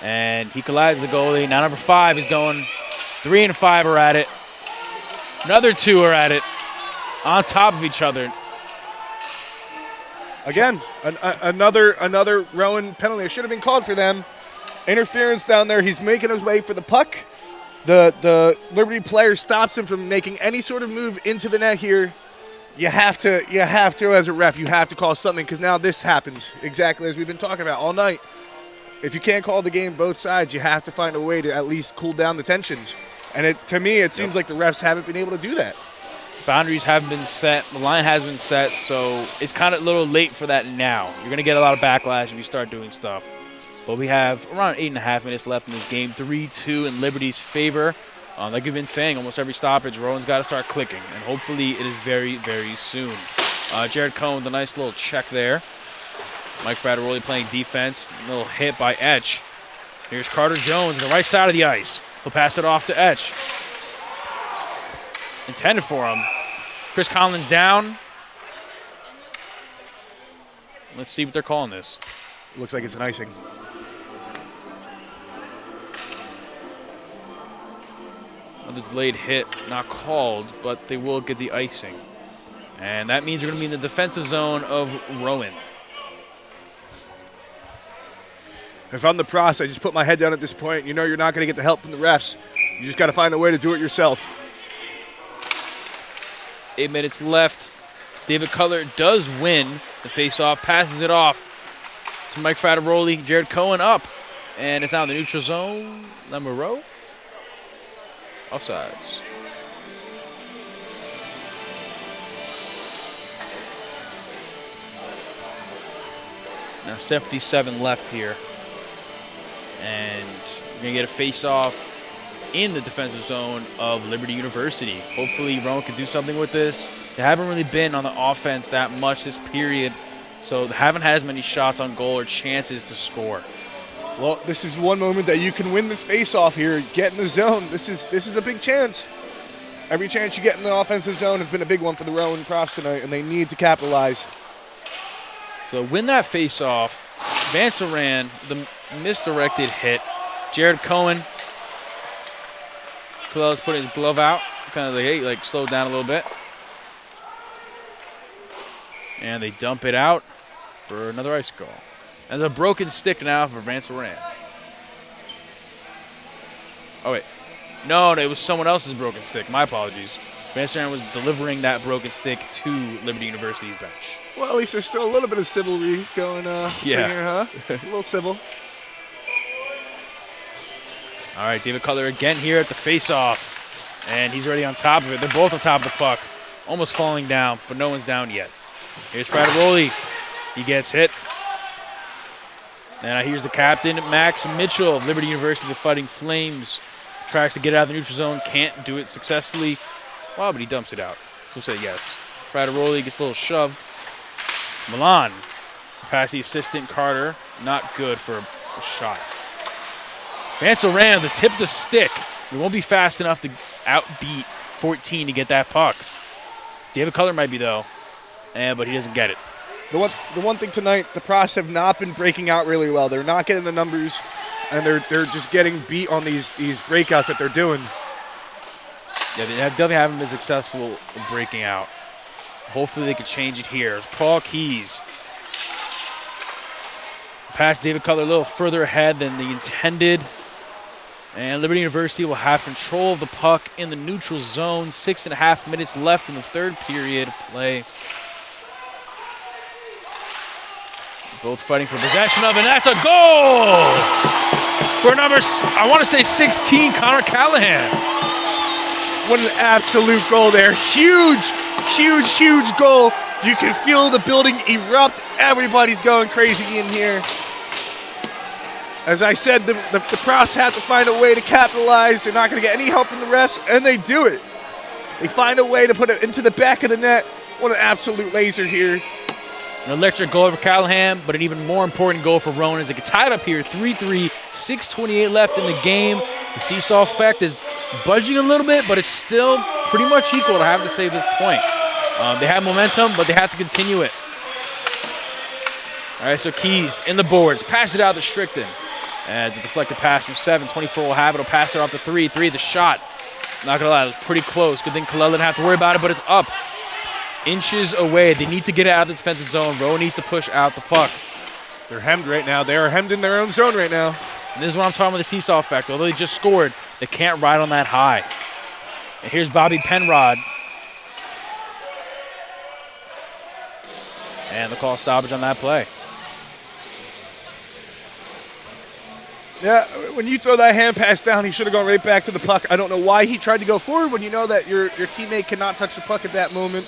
And he collides with the goalie. Now number 5 is going. 3 and 5 are at it. Another 2 are at it. On top of each other. Again, another Rowan penalty. It should have been called for them. Interference down there. He's making his way for the puck. The Liberty player stops him from making any sort of move into the net here. You have to, as a ref, you have to call something because now this happens exactly as we've been talking about all night. If you can't call the game both sides, you have to find a way to at least cool down the tensions. And to me, it seems like the refs haven't been able to do that. Boundaries haven't been set. The line has been set, so it's kind of a little late for that now. You're going to get a lot of backlash if you start doing stuff. But we have around 8.5 minutes left in this game. 3-2 in Liberty's favor. Like we've been saying, almost every stoppage, Rowan's got to start clicking. And hopefully it is very, very soon. Jared Cohen with a nice little check there. Mike Frateroli playing defense. A little hit by Etch. Here's Carter Jones on the right side of the ice. He'll pass it off to Etch. Intended for him. Chris Conlon's down. Let's see what they're calling this. Looks like it's an icing. Another delayed hit, not called, but they will get the icing. And that means we're going to be in the defensive zone of Rowan. If I'm the pros, I just put my head down at this point. You know you're not going to get the help from the refs. You just got to find a way to do it yourself. 8 minutes left. David Cutler does win the faceoff, passes it off to Mike Frateroli. Jared Cohen up, and it's now in the neutral zone. Lamoureux. Offsides. Now 77 left here. And we're going to get a face-off in the defensive zone of Liberty University. Hopefully Rowan can do something with this. They haven't really been on the offense that much this period, so they haven't had as many shots on goal or chances to score. Well, this is one moment that you can win this face-off here, get in the zone. This is a big chance. Every chance you get in the offensive zone has been a big one for the Rowan Cross tonight, and they need to capitalize. So win that face-off. Vance Moran, the misdirected hit. Jared Cohen. Colella's putting his glove out. Kind of like slowed down a little bit. And they dump it out for another ice goal. There's a broken stick now for Vance Moran. Oh, wait. No, it was someone else's broken stick. My apologies. Vance Moran was delivering that broken stick to Liberty University's bench. Well, at least there's still a little bit of civilry going here, huh? A little civil. All right, David Cutler again here at the face-off. And he's already on top of it. They're both on top of the puck. Almost falling down, but no one's down yet. Here's Frateroli. He gets hit. And here's the captain, Max Mitchell of Liberty University, the Fighting Flames. Tries to get out of the neutral zone, can't do it successfully. Wow, but he dumps it out. We'll say yes. Frateroli gets a little shoved. Milan past the assistant Carter. Not good for a shot. Vance Moran, the tip of the stick. He won't be fast enough to outbeat 14 to get that puck. David Cutler might be, though. But he doesn't get it. The one thing tonight, the Pros have not been breaking out really well. They're not getting the numbers, and they're just getting beat on these breakouts that they're doing. Yeah, they definitely haven't been successful in breaking out. Hopefully they can change it here. It's Paul Keys. Pass David Cutler a little further ahead than the intended. And Liberty University will have control of the puck in the neutral zone. 6.5 minutes left in the third period of play. Both fighting for possession of, and that's a goal! For number, I want to say 16, Connor Callahan. What an absolute goal there. Huge, huge, huge goal. You can feel the building erupt. Everybody's going crazy in here. As I said, the Pros have to find a way to capitalize. They're not going to get any help from the refs, and they do it. They find a way to put it into the back of the net. What an absolute laser here. An electric goal for Callahan, but an even more important goal for Rowan as it gets tied up here, 3-3, 6:28 left in the game. The seesaw effect is budging a little bit, but it's still pretty much equal, I have to say, at this point. They have momentum, but they have to continue it. All right, so Keys in the boards. Pass it out to Strickton. As a deflected pass from 7. 24 will have it. He'll pass it off to 3. 3, the shot. Not going to lie, it was pretty close. Good thing Kalel didn't have to worry about it, but it's up. Inches away. They need to get it out of the defensive zone. Rowan needs to push out the puck. They're hemmed right now. They are hemmed in their own zone right now. And this is what I'm talking about, the seesaw effect. Although they just scored, they can't ride on that high. And here's Bobby Penrod. And the call stoppage on that play. Yeah, when you throw that hand pass down, he should have gone right back to the puck. I don't know why he tried to go forward when you know that your teammate cannot touch the puck at that moment.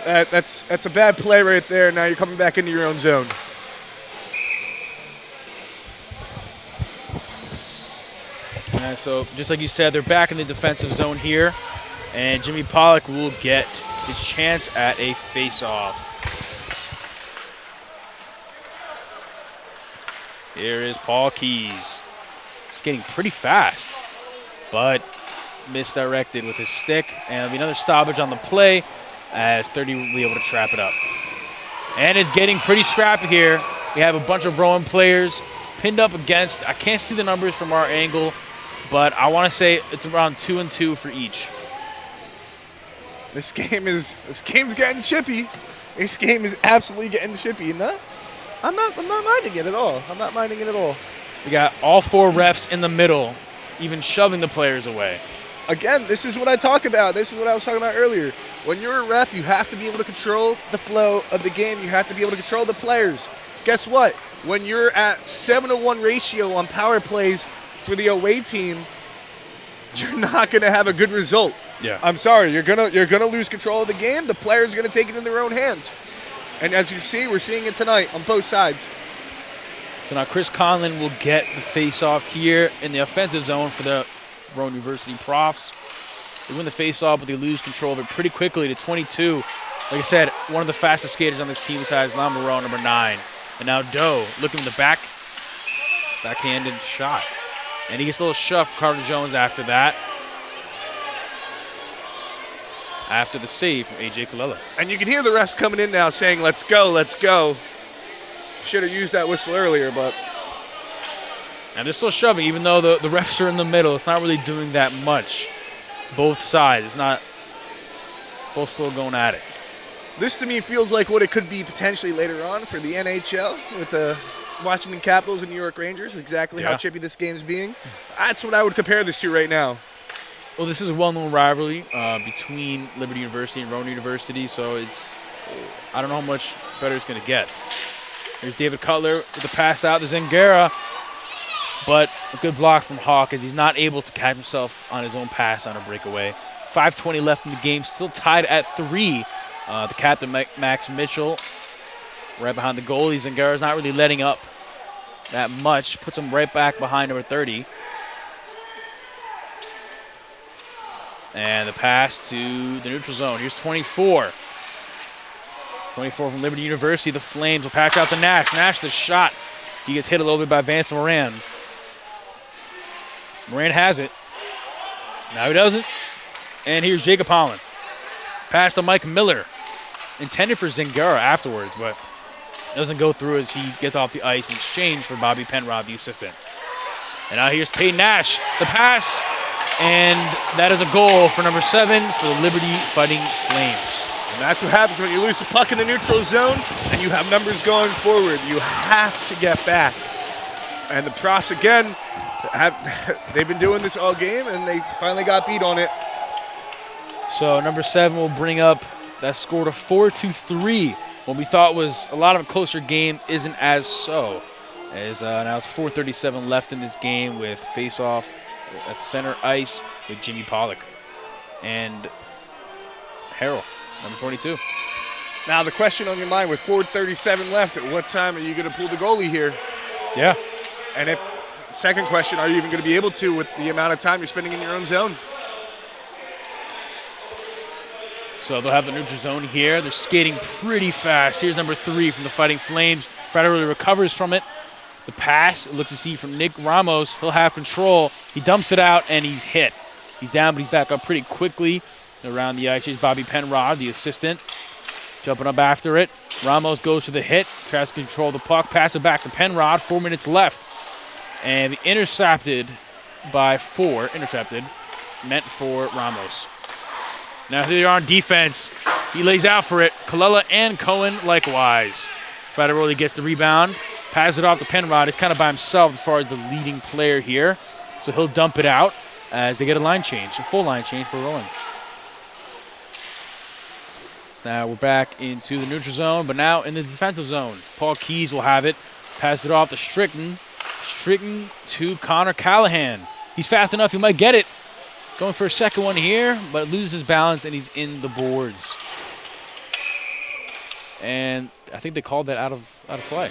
That's a bad play right there. Now you're coming back into your own zone. Yeah, so just like you said, they're back in the defensive zone here. And Jimmy Pollock will get his chance at a face-off. Here is Paul Keys. He's getting pretty fast, but misdirected with his stick. And there'll be another stoppage on the play as 30 will be able to trap it up. And it's getting pretty scrappy here. We have a bunch of Rowan players pinned up against. I can't see the numbers from our angle, but I want to say it's around 2 and 2 for each. This game's getting chippy. This game is absolutely getting chippy. No, I'm not minding it at all. I'm not minding it at all. We got all 4 refs in the middle, even shoving the players away. Again, this is what I talk about. This is what I was talking about earlier. When you're a ref, you have to be able to control the flow of the game. You have to be able to control the players. Guess what? When you're at 7-to-1 ratio on power plays for the away team, you're not going to have a good result. Yeah. I'm sorry. You're gonna lose control of the game. The players are going to take it in their own hands. And as you see, we're seeing it tonight on both sides. So now Chris Conlon will get the face-off here in the offensive zone for the Rowan University Profs. They win the face-off, but they lose control of it pretty quickly to 22. Like I said, one of the fastest skaters on this team besides Lambereau, number 9. And now Doe looking in the backhanded shot. And he gets a little shove from Carter Jones after that. After the save from A.J. Colella. And you can hear the refs coming in now saying, let's go, let's go. Should have used that whistle earlier, but. And they're still shoving, even though the refs are in the middle. It's not really doing that much. Both sides. It's not. Both still going at it. This to me feels like what it could be potentially later on for the NHL with the Washington Capitals and New York Rangers. Exactly how chippy this game's being. That's what I would compare this to right now. Well, this is a well-known rivalry between Liberty University and Rowan University, so I don't know how much better it's going to get. Here's David Cutler with the pass out to Zingara, but a good block from Hawk as he's not able to catch himself on his own pass on a breakaway. 5:20 left in the game, still tied at 3. The captain, Max Mitchell, right behind the goalie. Zingara's not really letting up that much, puts him right back behind number 30. And the pass to the neutral zone. Here's 24. 24 from Liberty University. The Flames will patch out to Nash. Nash, the shot. He gets hit a little bit by Vance Moran. Moran has it. Now he doesn't. And here's Jacob Holland. Pass to Mike Miller. Intended for Zingara afterwards, but doesn't go through as he gets off the ice in exchange for Bobby Penrod, the assistant. And now here's Peyton Nash. The pass. And that is a goal for number 7 for the Liberty Fighting Flames. And that's what happens when you lose the puck in the neutral zone and you have numbers going forward. You have to get back. And the Profs, again, they've been doing this all game, and they finally got beat on it. So number 7 will bring up that score to 4-3. What we thought was a lot of a closer game isn't as so. As now it's 4:37 left in this game with face-off at center ice with Jimmy Pollock and Harrell, number 22. Now the question on your mind with 4:37 left, at what time are you going to pull the goalie here? Yeah. And second question, are you even going to be able to with the amount of time you're spending in your own zone? So they'll have the neutral zone here. They're skating pretty fast. Here's number 3 from the Fighting Flames. Federer recovers from it. The pass, it looks to see from Nick Ramos. He'll have control. He dumps it out, and he's hit. He's down, but he's back up pretty quickly around the ice. Here's Bobby Penrod, the assistant, jumping up after it. Ramos goes for the hit, tries to control the puck, pass it back to Penrod. 4 minutes left. And intercepted by 4, meant for Ramos. Now here they are on defense. He lays out for it. Colella and Cohen likewise. Federer gets the rebound. Passes it off to Penrod. He's kind of by himself as far as the leading player here. So he'll dump it out as they get a line change, a full line change for Rowan. Now we're back into the neutral zone, but now in the defensive zone. Paul Keys will have it. Pass it off to Strickland. Strickland to Connor Callahan. He's fast enough. He might get it. Going for a second one here, but loses his balance, and he's in the boards. And I think they called that out of play.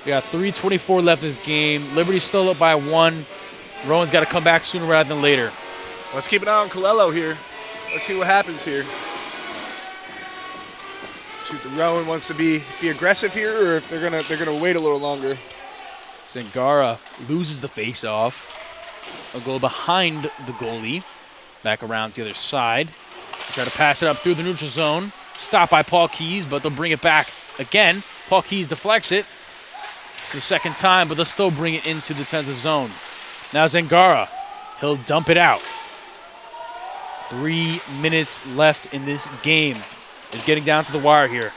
We got 3:24 left in this game. Liberty's still up by 1. Rowan's got to come back sooner rather than later. Let's keep an eye on Colello here. Let's see what happens here. shoot the Rowan wants to be aggressive here, or if they're gonna wait a little longer. Zangara loses the face-off. A goal behind the goalie. Back around to the other side. Try to pass it up through the neutral zone. Stopped by Paul Keys, but they'll bring it back again. Paul Keys deflects it for the second time, but they'll still bring it into the defensive zone. Now Zangara, he'll dump it out. 3 minutes left in this game. It's getting down to the wire here.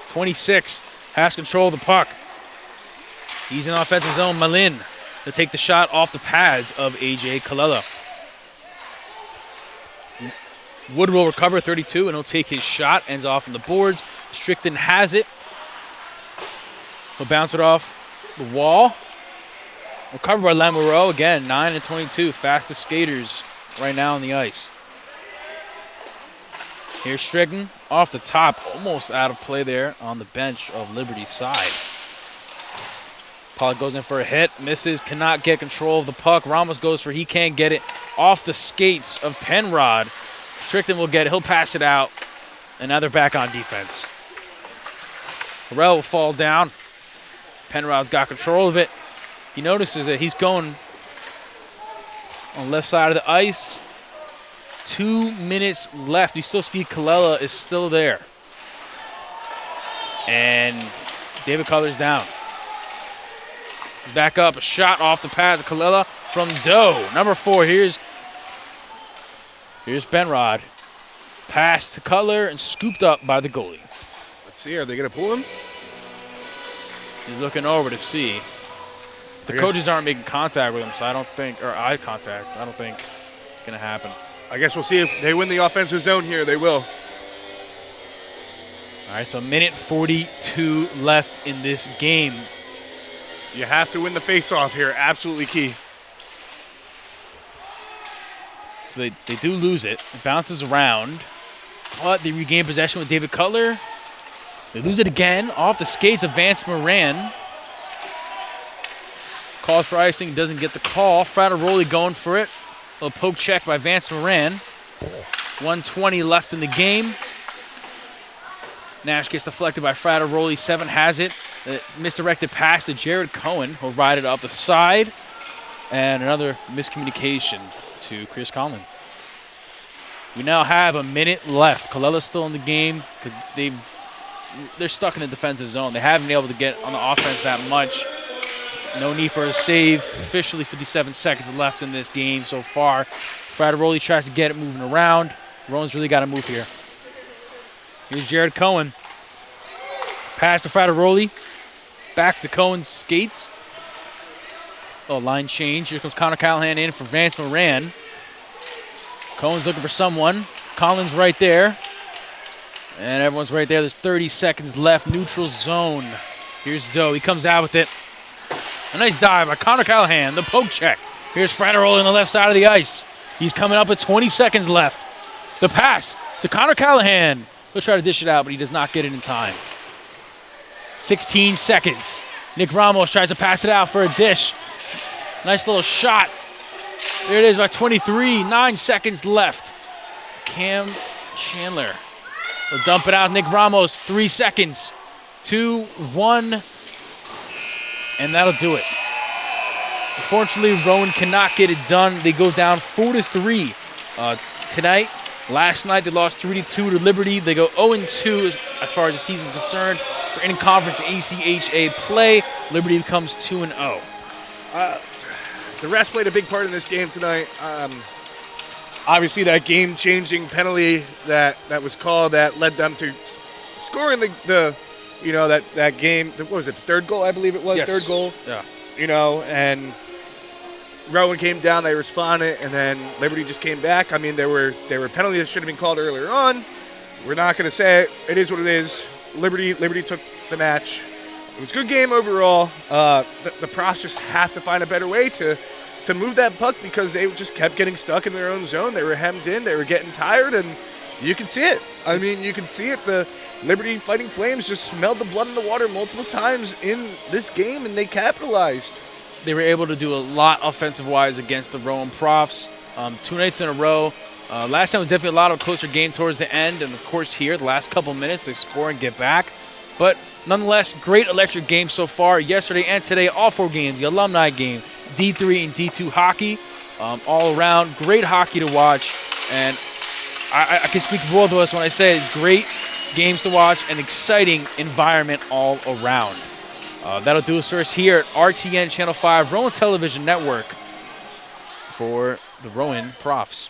26 has control of the puck. He's in offensive zone. Malin to take the shot off the pads of A.J. Kalela. Wood will recover 32, and he'll take his shot. Ends off on the boards. Strickland has it. He'll bounce it off the wall. Recovered by Lamoureux. Again, 9 and 22. Fastest skaters right now on the ice. Here's Strickland off the top. Almost out of play there on the bench of Liberty's side. Pollock goes in for a hit. Misses. Cannot get control of the puck. Ramos goes for he can't get it off the skates of Penrod. Strickland will get it. He'll pass it out. And now they're back on defense. Harrell will fall down. Penrod's got control of it. He notices that he's going on the left side of the ice. 2 minutes left. You still see Kalela is still there. And David Cutler's down. Back up. A shot off the pads of Kalela from Doe. Number 4. Here's Penrod. Pass to Cutler and scooped up by the goalie. Let's see. Are they going to pull him? He's looking over to see. The coaches aren't making contact with him, so I don't think, or eye contact, I don't think it's going to happen. I guess we'll see if they win the offensive zone here. They will. All right, so minute 42 left in this game. You have to win the face-off here. Absolutely key. So they do lose it. It bounces around, but they regain possession with David Cutler. They lose it again off the skates of Vance Moran. Calls for icing, doesn't get the call. Frateroli going for it. A little poke check by Vance Moran. 1:20 left in the game. Nash gets deflected by Frateroli. 7 has it. The misdirected pass to Jared Cohen. He'll ride it up the side. And another miscommunication to Chris Conlon. We now have a minute left. Kalela's still in the game because they're stuck in the defensive zone. They haven't been able to get on the offense that much. No need for a save. Officially 57 seconds left in this game so far. Frateroli tries to get it moving around. Rowan's really got to move here. Here's Jared Cohen. Pass to Frateroli. Back to Cohen's skates. Oh, line change. Here comes Connor Callahan in for Vance Moran. Cohen's looking for someone. Collins right there. And everyone's right there. There's 30 seconds left. Neutral zone. Here's Doe. He comes out with it. A nice dive by Connor Callahan. The poke check. Here's Frateroli on the left side of the ice. He's coming up with 20 seconds left. The pass to Connor Callahan. He'll try to dish it out, but he does not get it in time. 16 seconds. Nick Ramos tries to pass it out for a dish. Nice little shot. There it is by 23. 9 seconds left. Cam Chandler will dump it out. Nick Ramos, 3 seconds. 2, 1. And that'll do it. Unfortunately, Rowan cannot get it done. They go down 4-3 tonight. Last night, they lost 3-2 to Liberty. They go 0-2 as far as the season is concerned. For in-conference ACHA play, Liberty becomes 2-0. The refs played a big part in this game tonight. Obviously, that game-changing penalty that was called that led them to scoring that game. What was it? The third goal, I believe it was. Yes. Third goal. Yeah. And Rowan came down. They responded, and then Liberty just came back. I mean, there were penalties that should have been called earlier on. We're not going to say it. It is what it is. Liberty took the match. It was a good game overall. The Profs just have to find a better way to move that puck because they just kept getting stuck in their own zone. They were hemmed in. They were getting tired, and you can see it. I mean, you can see it. The Liberty Fighting Flames just smelled the blood in the water multiple times in this game, and they capitalized. They were able to do a lot offensive-wise against the Rowan Profs. 2 nights in a row, Last time was definitely a lot of closer game towards the end, and of course here, the last couple minutes, they score and get back. But nonetheless, great electric game so far. Yesterday and today, all 4 games, the alumni game, D3 and D2 hockey, all around, great hockey to watch. And I can speak for both of us when I say it's great games to watch, an exciting environment all around. That'll do us for us here at RTN Channel 5, Rowan Television Network, for the Rowan Profs.